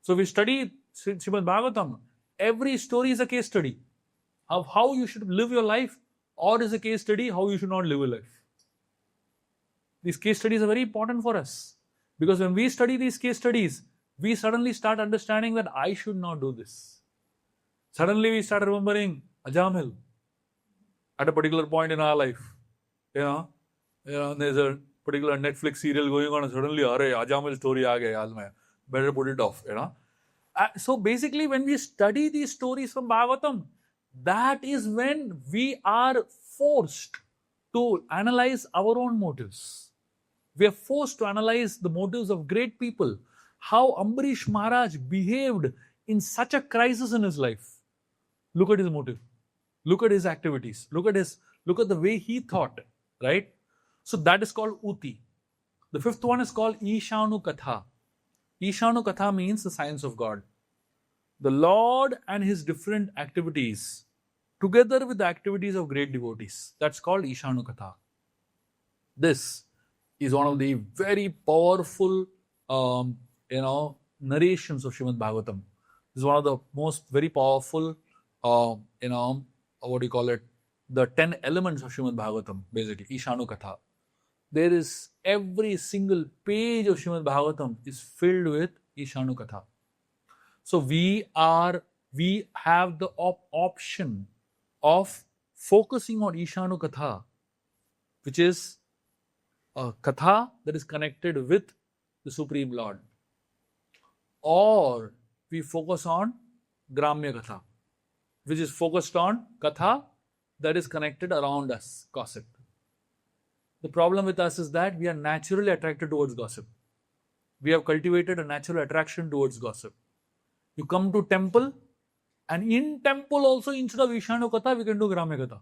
So we study Srimad Bhagavatam. Every story is a case study of how you should live your life, or is a case study how you should not live your life. These case studies are very important for us. Because when we study these case studies, we suddenly start understanding that I should not do this. Suddenly we start remembering Ajamil at a particular point in our life. There's a particular Netflix serial going on and suddenly, Ajamil story aa gaya yaad mein. Better put it off, So basically when we study these stories from Bhagavatam, that is when we are forced to analyze our own motives. We are forced to analyze the motives of great people. How Ambarish Maharaj behaved in such a crisis in his life. Look at his motive. Look at his activities. Look at the way he thought, right? So that is called Uti. The fifth one is called Ishanu Katha. Ishanu Katha means the science of God. The Lord and his different activities together with the activities of great devotees. That's called Ishanu Katha. This is one of the very powerful, narrations of Srimad Bhagavatam. This is one of the most very powerful, the 10 elements of Srimad Bhagavatam, basically, Ishanu Katha. There is every single page of Srimad Bhagavatam is filled with Ishanu Katha. So we have the option of focusing on Ishanu Katha, which is a Katha that is connected with the Supreme Lord. Or we focus on Gramya Katha, which is focused on Katha that is connected around us, gossip. The problem with us is that we are naturally attracted towards gossip. We have cultivated a natural attraction towards gossip. You come to temple, and in temple also, instead of Ishanu Katha, we can do Gramya Katha.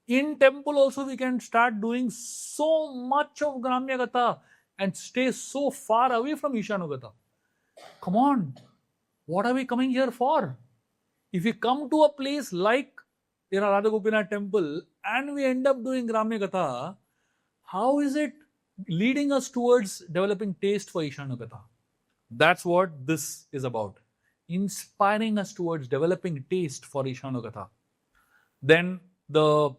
In temple also, we can start doing so much of Gramya Katha and stay so far away from Ishanu Katha. Come on, what are we coming here for? If we come to a place like Radha Gopinath temple and we end up doing Gramya Katha, how is it leading us towards developing taste for Ishanu Katha? That's what this is about. Inspiring us towards developing taste for Ishanu Katha. Then the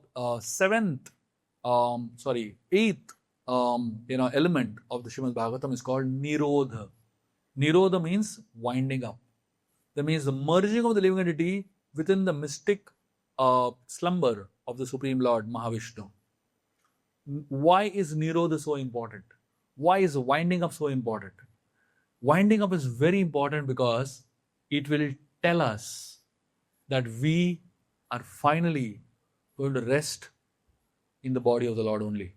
eighth element of the Srimad Bhagavatam is called Nirodha. Nirodha means winding up. That means the merging of the living entity within the mystic slumber of the Supreme Lord Mahavishnu. Why is Nirodha so important? Why is winding up so important? Winding up is very important because it will tell us that we are finally going to rest in the body of the Lord only.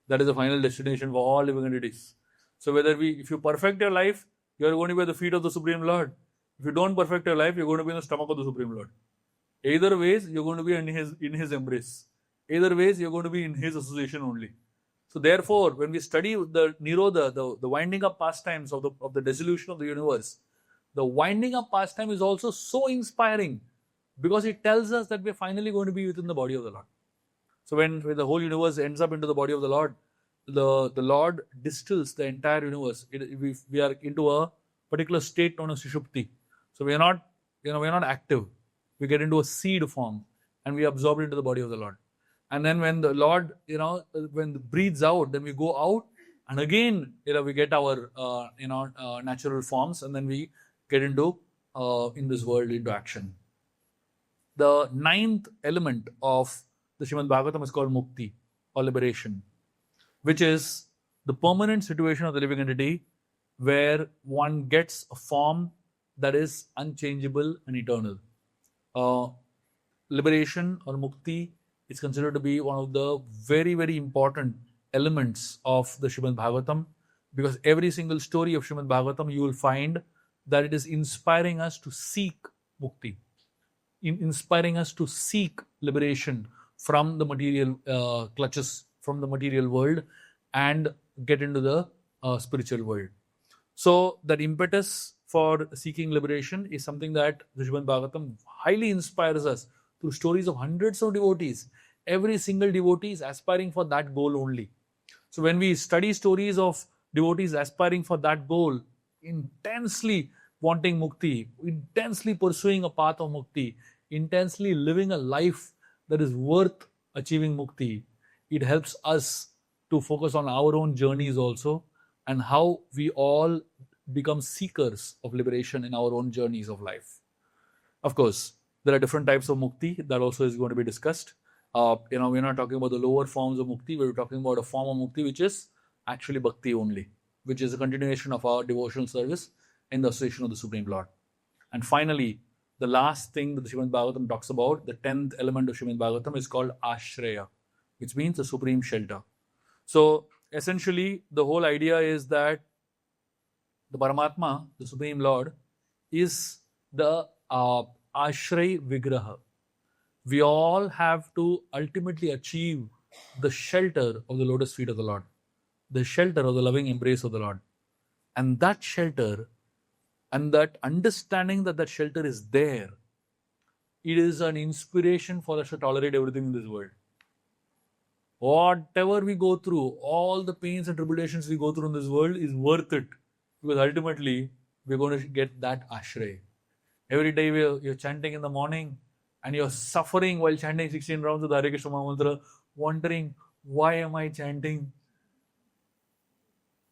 That is the final destination for all living entities. So if you perfect your life, you are going to be at the feet of the Supreme Lord. If you don't perfect your life, you're going to be in the stomach of the Supreme Lord. Either ways, you're going to be in his embrace. Either ways, you're going to be in his association only. So therefore, when we study the Nirodha, the winding up pastimes of the dissolution of the universe, the winding up pastime is also so inspiring because it tells us that we're finally going to be within the body of the Lord. So when the whole universe ends up into the body of the Lord, the Lord distills the entire universe. We are into a particular state known as Sushupti. So we are not active. We get into a seed form and we absorb into the body of the Lord. And then when the Lord, when breathes out, then we go out and again, we get our, natural forms and then we get into, in this world, into action. The ninth element of the Srimad Bhagavatam is called Mukti or liberation, which is the permanent situation of the living entity where one gets a form that is unchangeable and eternal. Liberation or Mukti is considered to be one of the very, very important elements of the Srimad Bhagavatam because every single story of Srimad Bhagavatam you will find that it is inspiring us to seek Mukti, inspiring us to seek liberation from the material clutches, from the material world and get into the spiritual world. So that impetus for seeking liberation is something that the Srimad Bhagavatam highly inspires us through stories of hundreds of devotees. Every single devotee is aspiring for that goal only. So when we study stories of devotees aspiring for that goal, intensely wanting mukti, intensely pursuing a path of mukti, intensely living a life that is worth achieving mukti, it helps us to focus on our own journeys also, and how we all become seekers of liberation in our own journeys of life. Of course, there are different types of mukti that also is going to be discussed. We're not talking about the lower forms of mukti. We're talking about a form of mukti which is actually bhakti only, which is a continuation of our devotional service in the association of the Supreme Lord. And finally, the last thing that the Srimad Bhagavatam talks about, the 10th element of Srimad Bhagavatam, is called Ashraya, which means the supreme shelter. So essentially, the whole idea is that the Paramatma, the Supreme Lord, is the Ashray Vigraha. We all have to ultimately achieve the shelter of the lotus feet of the Lord, the shelter of the loving embrace of the Lord. And that shelter and that understanding that that shelter is there, it is an inspiration for us to tolerate everything in this world. Whatever we go through, all the pains and tribulations we go through in this world is worth it, because ultimately we're going to get that ashray. Every day you're chanting in the morning and you're suffering while chanting 16 rounds of the Hare Krishna Mantra, wondering, why am I chanting?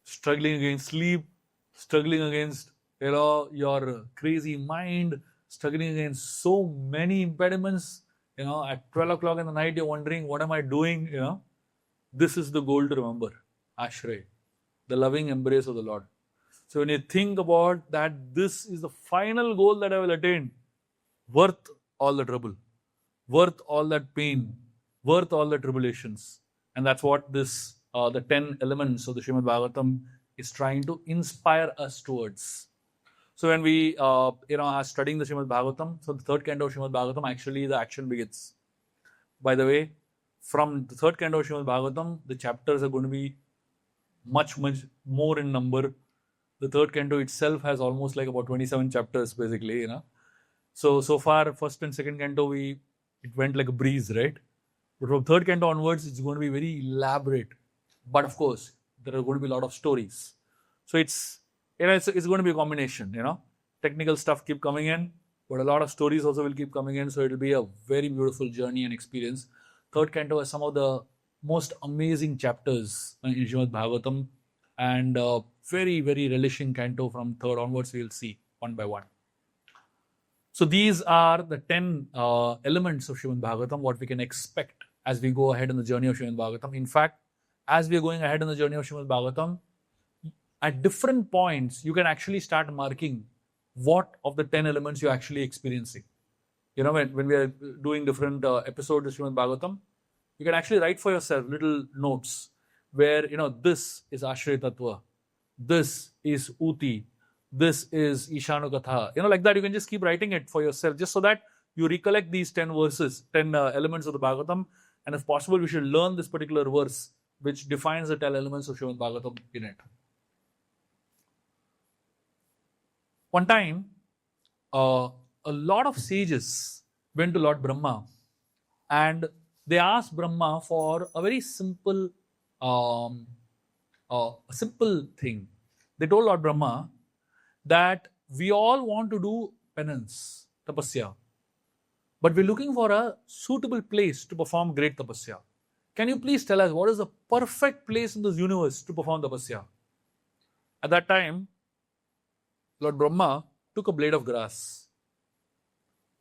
Struggling against sleep, struggling against your crazy mind, struggling against so many impediments. At 12 o'clock in the night, you're wondering, what am I doing? This is the goal to remember. Ashray, the loving embrace of the Lord. So when you think about that, this is the final goal that I will attain, worth all the trouble, worth all that pain, worth all the tribulations. And that's what this, the 10 elements of the Srimad Bhagavatam is trying to inspire us towards. So when we are studying the Srimad Bhagavatam, so the third canto of Srimad Bhagavatam, actually the action begins. By the way, from the third canto of Srimad Bhagavatam, the chapters are going to be much, much more in number. The third canto itself has almost like about 27 chapters, basically, So far, first and second canto, it went like a breeze, right? But from third canto onwards, it's going to be very elaborate. But of course, there are going to be a lot of stories. So it's going to be a combination, Technical stuff keep coming in, but a lot of stories also will keep coming in. So it'll be a very beautiful journey and experience. Third canto has some of the most amazing chapters in Srimad Bhagavatam, and very, very relishing canto from third onwards. We'll see one by one. So these are the 10 elements of Srimad Bhagavatam, what we can expect as we go ahead in the journey of Srimad Bhagavatam. In fact, as we are going ahead in the journey of Srimad Bhagavatam, at different points, you can actually start marking what of the 10 elements you're actually experiencing. When we are doing different episodes of Srimad Bhagavatam, you can actually write for yourself little notes where, this is Ashray Tattva, this is Uti, this is Ishanukatha. Like that, you can just keep writing it for yourself, just so that you recollect these 10 verses, 10 elements of the Bhagavatam. And if possible, we should learn this particular verse, which defines the 10 elements of Srimad Bhagavatam in it. One time, a lot of sages went to Lord Brahma, and they asked Brahma for a very simple thing. They told Lord Brahma that we all want to do penance, tapasya, but we're looking for a suitable place to perform great tapasya. Can you please tell us what is the perfect place in this universe to perform tapasya? At that time, Lord Brahma took a blade of grass,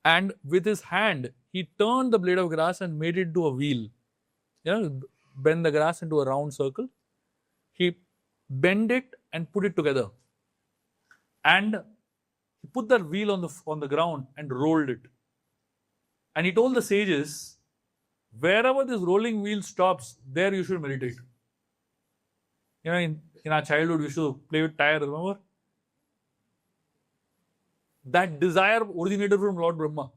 and with his hand, he turned the blade of grass and made it into a wheel. Bend the grass into a round circle. He bent it and put it together. And he put that wheel on the ground and rolled it. And he told the sages, wherever this rolling wheel stops, there you should meditate. In our childhood, we used to play with tire, remember? That desire originated from Lord Brahma.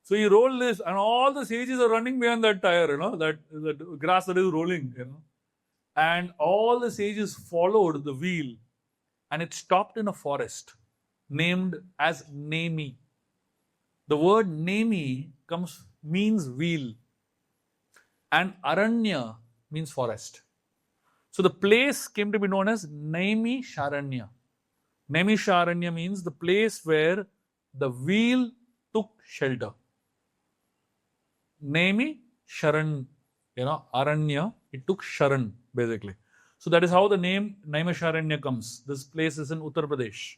So he rolled this, and all the sages are running behind that tire, that grass that is rolling, And all the sages followed the wheel, and it stopped in a forest named as Nemi. The word Nemi means wheel, and Aranya means forest. So the place came to be known as Nemi Sharanya. Nemi Sharanya means the place where the wheel took shelter. Nemi Aranya, it took Sharan, basically. So that is how the name Naimisharanya comes. This place is in Uttar Pradesh.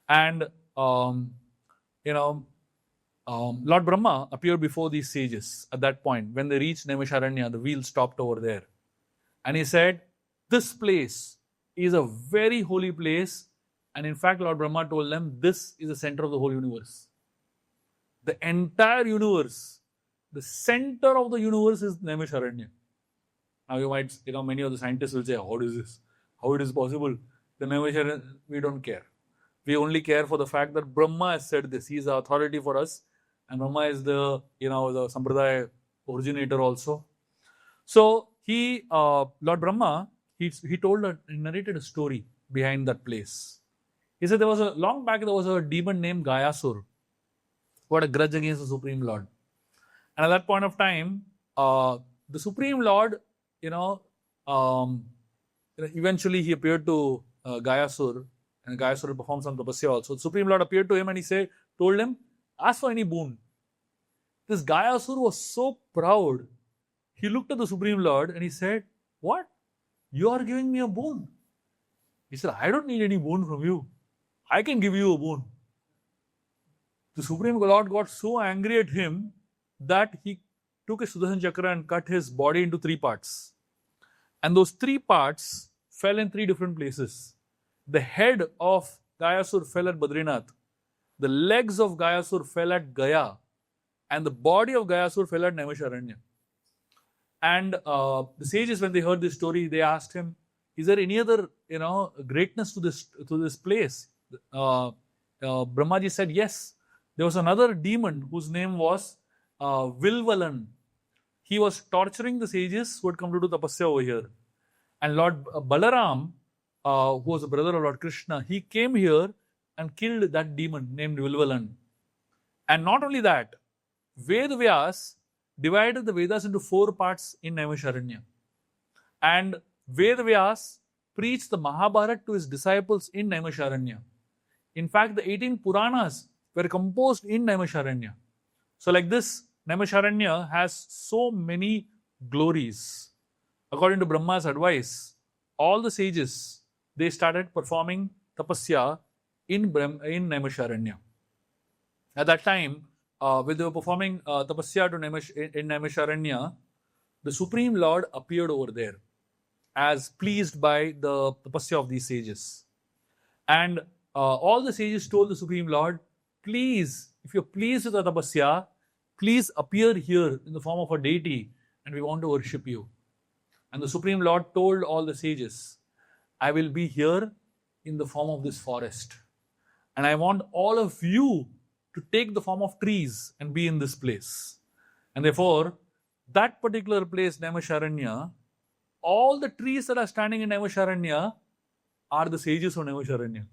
And, Lord Brahma appeared before these sages at that point. When they reached Naimisharanya, the wheel stopped over there. And he said, this place is a very holy place. And in fact, Lord Brahma told them, this is the center of the whole universe. The entire universe, the center of the universe is Naimisharanya. Now you might, many of the scientists will say, how is this? How it is possible? The Naimisharanya, we don't care. We only care for the fact that Brahma has said this. He is the authority for us. And Brahma is the, the Sampradaya originator also. So Lord Brahma, he narrated a story behind that place. He said long back there was a demon named Gayasur who had a grudge against the Supreme Lord. And at that point of time, the Supreme Lord, eventually he appeared to Gayasur, and Gayasur performed some tapasya also. The Supreme Lord appeared to him and he told him, ask for any boon. This Gayasur was so proud. He looked at the Supreme Lord and he said, what? You are giving me a boon. He said, I don't need any boon from you. I can give you a boon. The Supreme Lord got so angry at him that he took a Sudarshan Chakra and cut his body into 3 parts. And those 3 parts fell in 3 different places. The head of Gayasur fell at Badrinath. The legs of Gayasur fell at Gaya. And the body of Gayasur fell at Naimisharanya. And the sages, when they heard this story, they asked him, is there any other, greatness to this place? Brahmaji said, yes. There was another demon whose name was Vilvalan. He was torturing the sages who had come to do tapasya over here. And Lord Balaram, who was a brother of Lord Krishna, he came here and killed that demon named Vilvalan. And not only that, Vedavyas divided the Vedas into 4 parts in Naimisharanya. And Vedavyas preached the Mahabharata to his disciples in Naimisharanya. In fact, the 18 Puranas were composed in Naimisharanya. So like this, Naimisharanya has so many glories. According to Brahma's advice, all the sages, they started performing tapasya in Naimisharanya. At that time, when they were performing tapasya in Naimisharanya, the Supreme Lord appeared over there as pleased by the tapasya of these sages. And all the sages told the Supreme Lord, please, if you're pleased with the tapasya, please appear here in the form of a deity and we want to worship you. And the Supreme Lord told all the sages, I will be here in the form of this forest. And I want all of you to take the form of trees and be in this place. And therefore, that particular place, Naimisharanya, all the trees that are standing in Naimisharanya are the sages of Naimisharanya.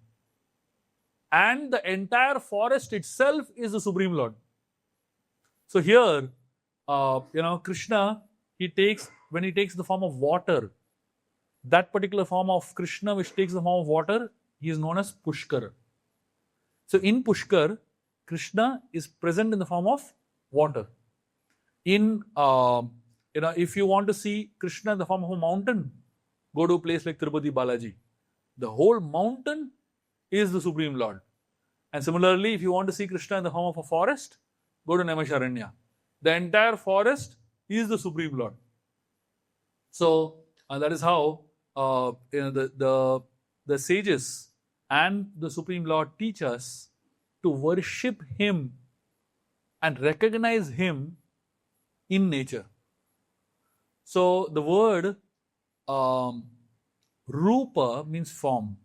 And the entire forest itself is the Supreme Lord. So here, Krishna, when he takes the form of water, that particular form of Krishna which takes the form of water, he is known as Pushkar. So in Pushkar, Krishna is present in the form of water. If you want to see Krishna in the form of a mountain, go to a place like Tirupati Balaji. The whole mountain is the Supreme Lord. And similarly, if you want to see Krishna in the form of a forest, go to Naimisharanya. The entire forest is the Supreme Lord. So that is how the sages and the Supreme Lord teach us to worship Him and recognize Him in nature. So the word Rupa means form.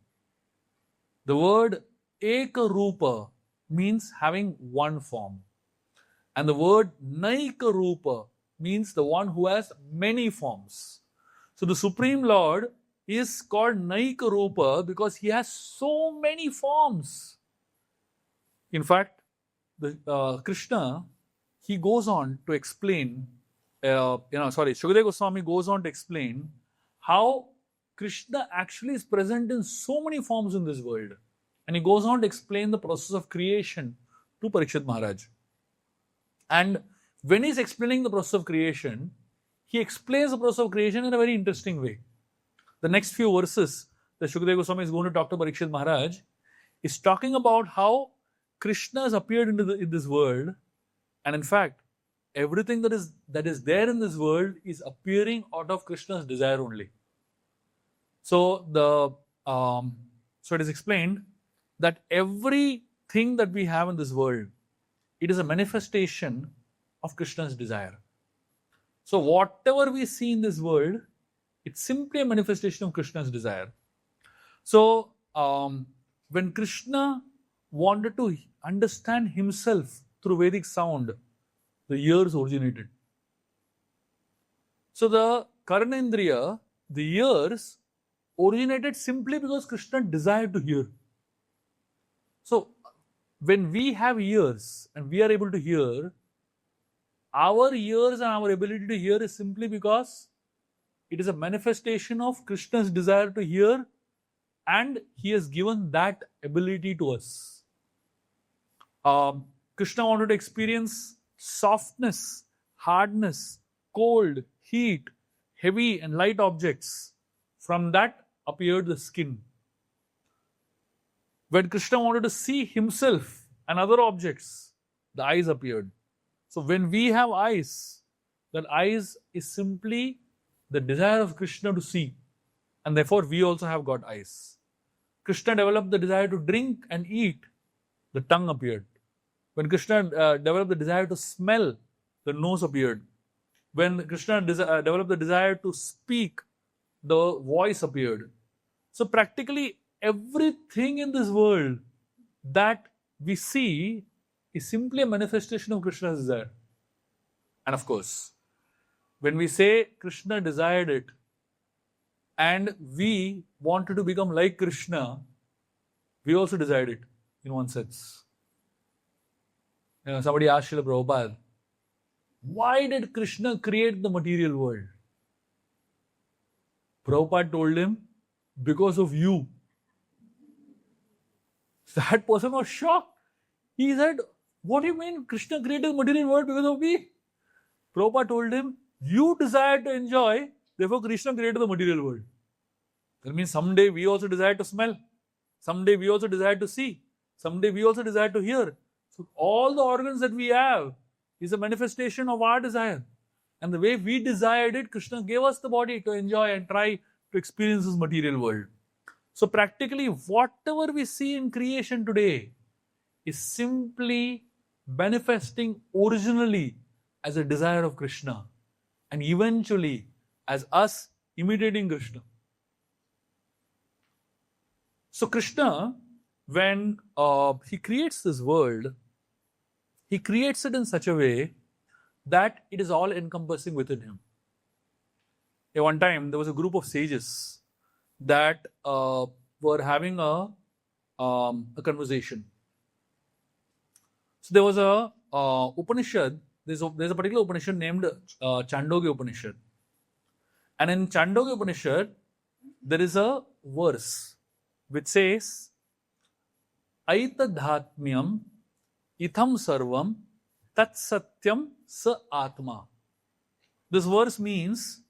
The word Ekarupa means having one form. And the word Naikarupa means the one who has many forms. So the Supreme Lord is called Naikarupa because he has so many forms. In fact, Krishna, he goes on to explain, Shukadeva Goswami goes on to explain how Krishna actually is present in so many forms in this world. And he goes on to explain the process of creation to Parikshit Maharaj. And when he's explaining the process of creation, he explains the process of creation in a very interesting way. The next few verses that Shukadeva Goswami is going to talk to Parikshit Maharaj is talking about how Krishna has appeared in this world, and in fact, everything that is there in this world is appearing out of Krishna's desire only. So it is explained that everything that we have in this world, it is a manifestation of Krishna's desire. So whatever we see in this world, it's simply a manifestation of Krishna's desire. So when Krishna wanted to understand himself through Vedic sound, the ears originated. So the Karnendriya, the ears, originated simply because Krishna desired to hear. So when we have ears and we are able to hear, our ears and our ability to hear is simply because it is a manifestation of Krishna's desire to hear, and he has given that ability to us. Krishna wanted to experience softness, hardness, cold, heat, heavy and light objects. From that appeared the skin. When Krishna wanted to see himself and other objects, the eyes appeared. So when we have eyes, that eyes is simply the desire of Krishna to see, and therefore we also have got eyes. Krishna developed the desire to drink and eat, the tongue appeared. When Krishna developed the desire to smell, the nose appeared. When Krishna developed the desire to speak, the voice appeared. So practically everything in this world that we see is simply a manifestation of Krishna's desire. And of course, when we say Krishna desired it and we wanted to become like Krishna, we also desired it in one sense. Somebody asked Srila Prabhupada, why did Krishna create the material world? Prabhupada told him, because of you. That person was shocked. He said, what do you mean Krishna created the material world because of me? Prabhupada told him, you desired to enjoy, therefore Krishna created the material world. That means someday we also desire to smell. Someday we also desire to see. Someday we also desire to hear. So all the organs that we have is a manifestation of our desire. And the way we desired it, Krishna gave us the body to enjoy and try to experience this material world. So practically whatever we see in creation today is simply manifesting originally as a desire of Krishna and eventually as us imitating Krishna. So Krishna, when he creates this world, he creates it in such a way that it is all encompassing within him. At one time, there was a group of sages that were having a conversation. So there was a Upanishad, there's a particular Upanishad named Chandogya Upanishad. And in Chandogya Upanishad, there is a verse which says, Aitadhatmyam itham sarvam tat satyam sa atma. This verse means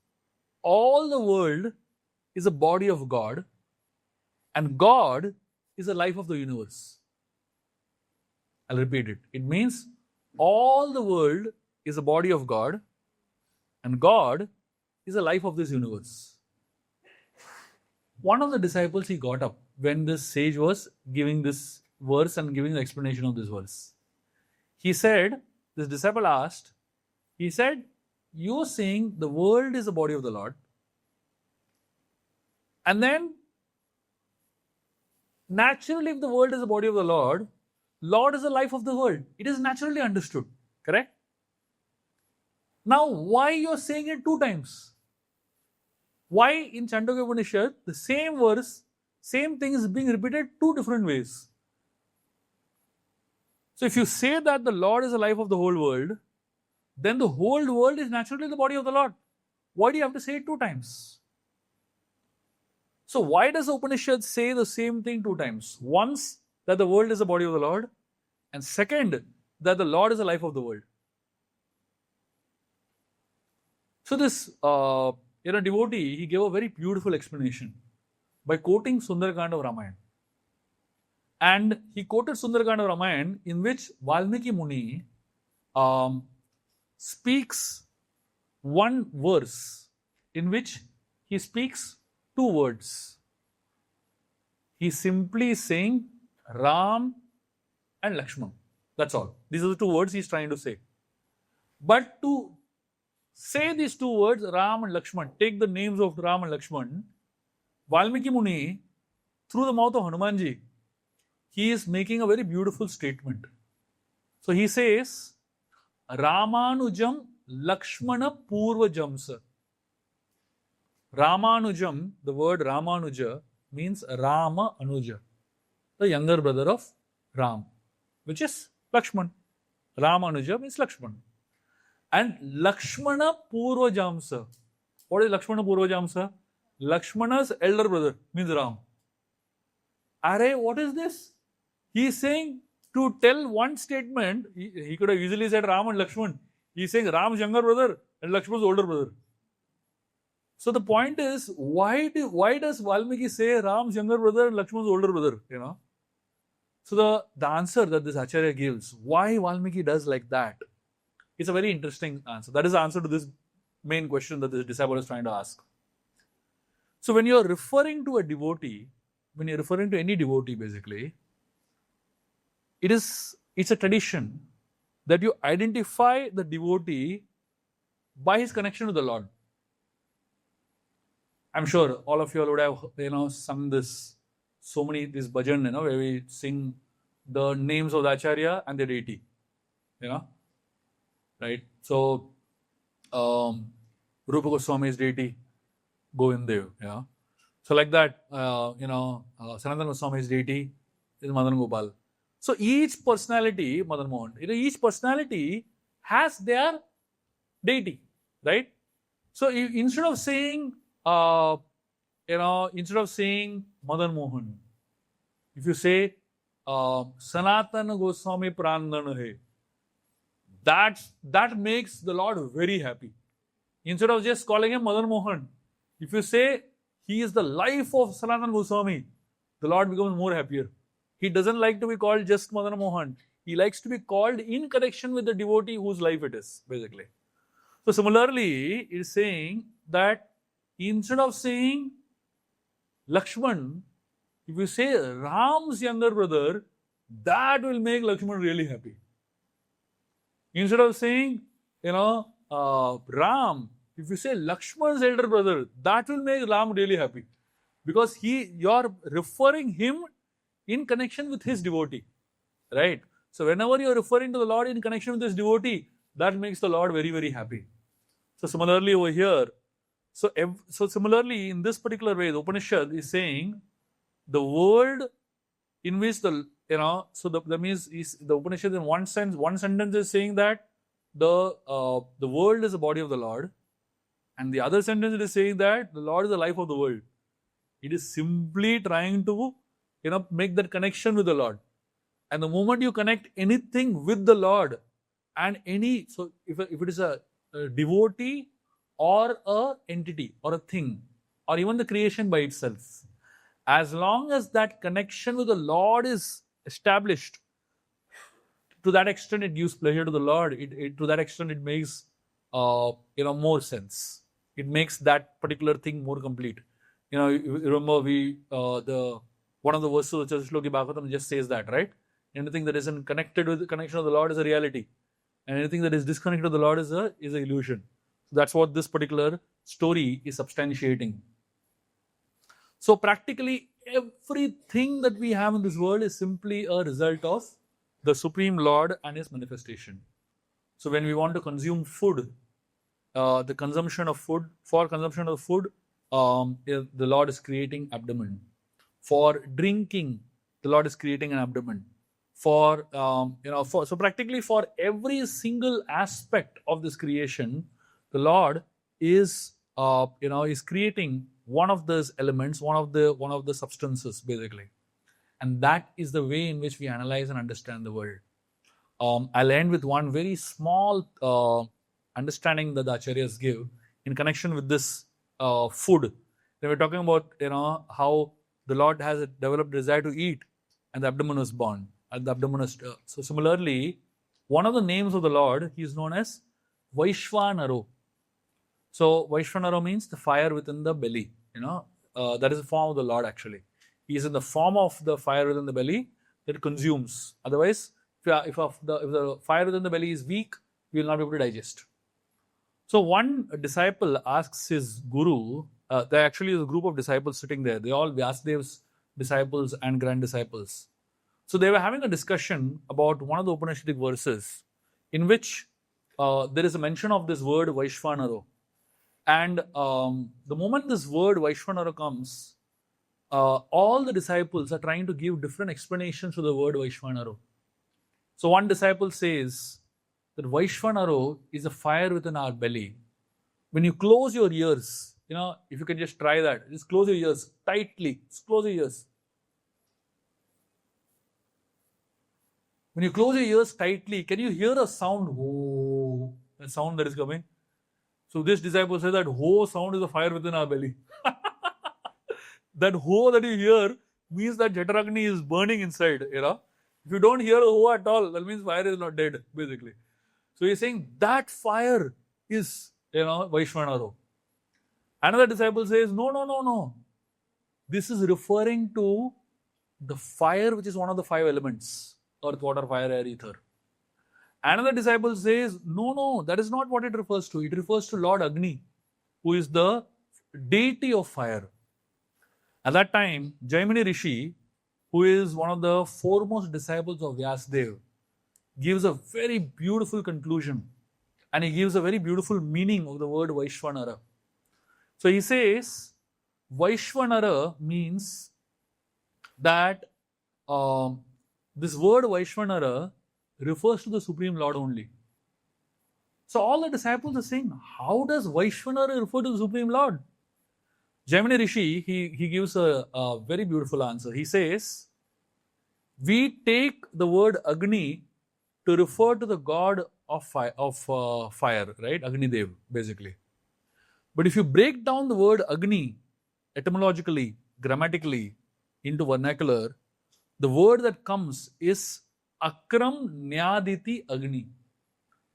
all the world is a body of God and God is the life of the universe. I'll repeat it. It means all the world is a body of God and God is the life of this universe. One of the disciples, he got up when this sage was giving this verse and giving the explanation of this verse. He said, this disciple asked, he said, you're saying the world is the body of the Lord, and then naturally if the world is the body of the Lord, Lord is the life of the world. It is naturally understood, correct? Now why you're saying it two times? Why in Chandogya Upanishad the same verse, same thing is being repeated two different ways? So if you say that the Lord is the life of the whole world, then the whole world is naturally the body of the Lord. Why do you have to say it two times? So why does the Upanishad say the same thing two times? Once, that the world is the body of the Lord, and second, that the Lord is the life of the world. So this devotee, he gave a very beautiful explanation by quoting Sundarakanda of Ramayana. And he quoted Sundarakanda of Ramayana, in which Valmiki Muni speaks one verse, in which he speaks two words. He's simply saying Ram and Lakshman. That's all. These are the two words he's trying to say. But to say these two words, Ram and Lakshman, take the names of Ram and Lakshman, Valmiki Muni, through the mouth of Hanumanji, he is making a very beautiful statement. So he says, Ramanujam Lakshmana Purvajamsa. Ramanujam, the word Ramanuja, means Rama Anuja, the younger brother of Ram, which is Lakshman. Ramanuja means Lakshman. And Lakshmana Purvajamsa. What is Lakshmana Purvajamsa? Lakshmana's elder brother means Ram. Array, what is this? He is saying, to tell one statement, he could have easily said Ram and Lakshman. He is saying Ram's younger brother and Lakshman's older brother. So the point is, why does Valmiki say Ram's younger brother and Lakshman's older brother? So the answer that this Acharya gives, why Valmiki does like that, it's a very interesting answer. That is the answer to this main question that this disciple is trying to ask. So when you are referring to a devotee, when you're referring to any devotee basically, it's a tradition that you identify the devotee by his connection to the Lord. I'm sure all of you all would have sung this bhajan, where we sing the names of the Acharya and the deity. Right? So Rupa Goswami's deity, Govindev. So like that, Sanatana Goswami's deity is Madan Gopal. So each personality, Madan Mohan, each personality has their deity, right? So instead of saying Madan Mohan, if you say Sanatana Goswami Prandan hai, that makes the Lord very happy. Instead of just calling him Madan Mohan, if you say he is the life of Sanatana Goswami, the Lord becomes more happier. He doesn't like to be called just Madan Mohan. He likes to be called in connection with the devotee whose life it is, basically. So similarly, it is saying that instead of saying Lakshman, if you say Ram's younger brother, that will make Lakshman really happy. Instead of saying, Ram, if you say Lakshman's elder brother, that will make Ram really happy. Because you're referring him in connection with his devotee. Right? So whenever you're referring to the Lord in connection with his devotee, that makes the Lord very, very happy. So similarly over here, so similarly in this particular way, the Upanishad is saying the world in which that means the Upanishad in one sentence is saying that the world is the body of the Lord, and the other sentence it is saying that the Lord is the life of the world. It is simply trying to make that connection with the Lord. And the moment you connect anything with the Lord, and if it is a devotee or a entity or a thing or even the creation by itself, as long as that connection with the Lord is established, to that extent it gives pleasure to the Lord. To that extent it makes more sense. It makes that particular thing more complete. You remember one of the verses of Shloki Bhagavatam just says that, right? Anything that isn't connected with the connection of the Lord is a reality, and anything that is disconnected of the Lord is an illusion. So that's what this particular story is substantiating. So practically everything that we have in this world is simply a result of the Supreme Lord and His manifestation. So when we want to consume food, the consumption of food, the Lord is creating abdomen. For drinking, the Lord is creating an abdomen. So practically for every single aspect of this creation, the Lord is creating one of those elements, one of the substances, basically. And that is the way in which we analyze and understand the world. I'll end with one very small understanding that the Acharyas give, in connection with this food. They were talking about how the Lord has a developed desire to eat, and the abdomen was born. And the abdomen was so similarly, one of the names of the Lord, he is known as Vaishvanaro. So Vaishvanaro means the fire within the belly. That is the form of the Lord actually. He is in the form of the fire within the belly that consumes. Otherwise, if the fire within the belly is weak, we will not be able to digest. So one disciple asks his guru, there actually is a group of disciples sitting there. They all Vyasadev's disciples and grand disciples. So they were having a discussion about one of the Upanishadic verses in which there is a mention of this word Vaishvanaro. And the moment this word Vaishvanara comes, all the disciples are trying to give different explanations to the word Vaishvanara. So one disciple says that Vaishvanara is a fire within our belly. When you close your ears, if you can just try that, just close your ears tightly. Just close your ears. When you close your ears tightly, can you hear a sound? Ho, a sound that is coming. So this disciple says that ho sound is a fire within our belly. That ho that you hear means that Jataragni is burning inside. If you don't hear a ho at all, that means fire is not dead, basically. So he's saying that fire is, Vaishvanaro. Another disciple says, no. This is referring to the fire which is one of the 5 elements. Earth, water, fire, air, ether. Another disciple says, no, that is not what it refers to. It refers to Lord Agni, who is the deity of fire. At that time, Jaimini Rishi, who is one of the foremost disciples of Vyasadeva, gives a very beautiful conclusion, and he gives a very beautiful meaning of the word Vaishvanara. So he says, Vaishvanara means that this word Vaishvanara refers to the Supreme Lord only. So all the disciples are saying, how does Vaishvanara refer to the Supreme Lord? Jaimini Rishi, he gives a very beautiful answer. He says, we take the word Agni to refer to the god of fire, right? Agni Dev, basically. But if you break down the word Agni etymologically, grammatically, into vernacular, the word that comes is Akram Nyaditi Agni.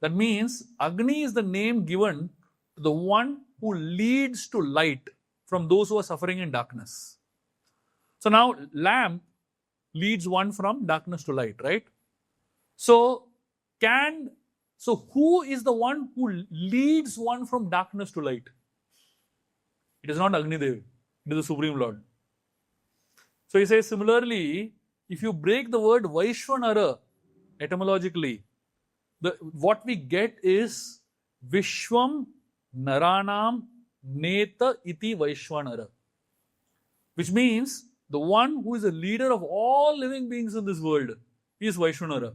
That means Agni is the name given to the one who leads to light from those who are suffering in darkness. So now lamp leads one from darkness to light, right? So who is the one who leads one from darkness to light? It is not Agni Dev, it is the Supreme Lord. So he says similarly, if you break the word Vaishvanara etymologically, what we get is Vishwam Naranam Neta Iti Vaishvanara, which means the one who is the leader of all living beings in this world is Vaishvanara.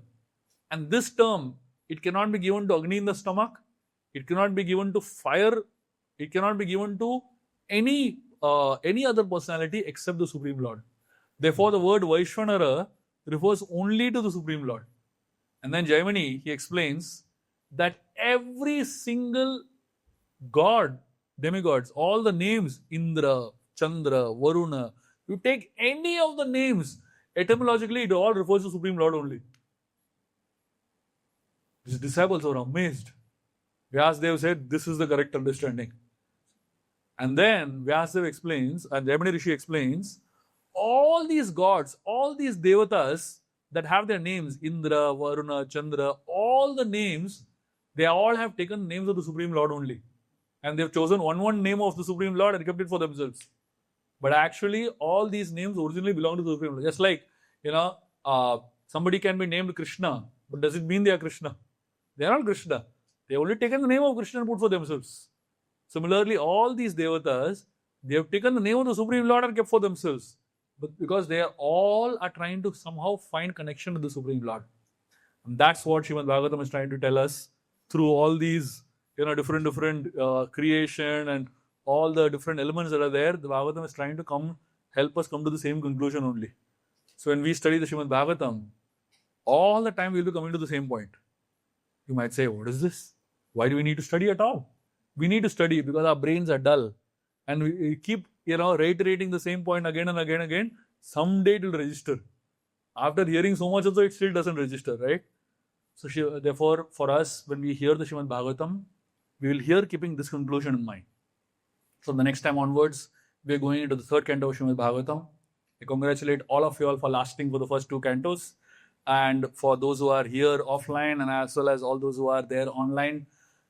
And this term, it cannot be given to Agni in the stomach, it cannot be given to fire, it cannot be given to any other personality except the Supreme Lord. Therefore, the word Vaishvanara refers only to the Supreme Lord. And then Jaimini, he explains that every single god, demigods, all the names, Indra, Chandra, Varuna, you take any of the names, etymologically it all refers to Supreme Lord only. His disciples were amazed. Vyasadeva said, this is the correct understanding. And then Vyasadeva explains, and Jaimini Rishi explains, all these gods, all these devatas that have their names, Indra, Varuna, Chandra, all the names, they all have taken names of the Supreme Lord only. And they've chosen one name of the Supreme Lord and kept it for themselves. But actually, all these names originally belong to the Supreme Lord. Just like, somebody can be named Krishna, but does it mean they are Krishna? They are not Krishna. They have only taken the name of Krishna and put for themselves. Similarly, all these devatas, they have taken the name of the Supreme Lord and kept for themselves. But because they are all trying to somehow find connection to the Supreme Lord. And that's what Srimad Bhagavatam is trying to tell us through all these different creation and all the different elements that are there. The Bhagavatam is trying to help us come to the same conclusion only. So when we study the Srimad Bhagavatam, all the time we will be coming to the same point. You might say, what is this? Why do we need to study at all? we need to study because our brains are dull. And we keep, reiterating the same point again and again and again. Someday it will register. After hearing so much also, it still doesn't register, right? So therefore, for us, when we hear the Srimad Bhagavatam, we will hear keeping this conclusion in mind. So the next time onwards, we are going into the third canto of Srimad Bhagavatam. I congratulate all of you all for lasting for the first two cantos. And for those who are here offline and as well as all those who are there online,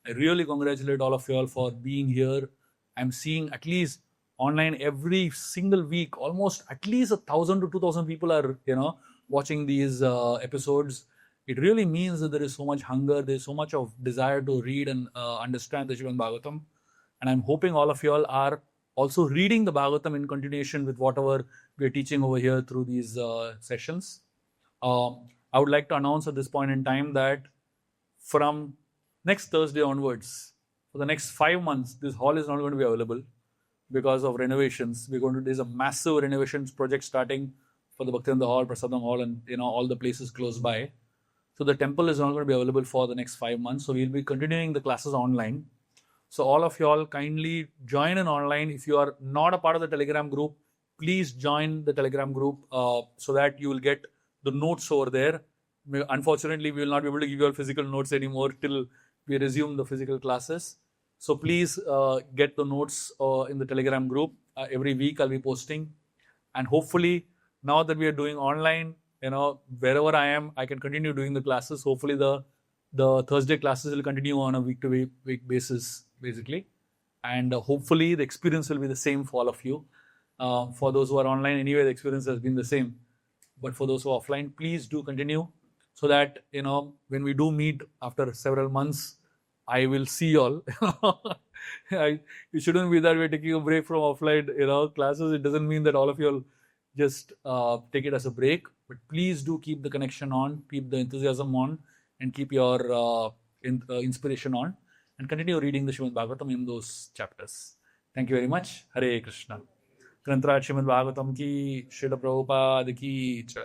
I really congratulate all of you all for being here. I'm seeing at least online every single week, almost at least 1,000 to 2,000 people are, watching these episodes. It really means that there is so much hunger, there is so much of desire to read and understand the Srimad Bhagavatam. And I'm hoping all of you all are also reading the Bhagavatam in continuation with whatever we're teaching over here through these sessions. I would like to announce at this point in time that from next Thursday onwards, for the next 5 months, this hall is not going to be available because of renovations. There's a massive renovations project starting for the Bhaktivinoda Hall, Prasadam Hall, and all the places close by. So the temple is not going to be available for the next 5 months. So we'll be continuing the classes online. So all of you all kindly join in online. If you are not a part of the Telegram group, please join the Telegram group so that you will get the notes over there. Unfortunately, we will not be able to give you all physical notes anymore till we resume the physical classes. So please get the notes in the Telegram group. Every week I'll be posting. And hopefully, now that we are doing online, wherever I am, I can continue doing the classes. Hopefully the Thursday classes will continue on a week-to-week basis, basically. And hopefully the experience will be the same for all of you. For those who are online, anyway, the experience has been the same. But for those who are offline, please do continue so that, when we do meet after several months, I will see you all. You shouldn't be that we're taking a break from offline, classes. It doesn't mean that all of you all just take it as a break. But please do keep the connection on, keep the enthusiasm on, and keep your inspiration on, and continue reading the Srimad Bhagavatam in those chapters. Thank you very much. Hare Krishna. Grantaraj Srimad Bhagavatam ki, Srila Prabhupada ki jai.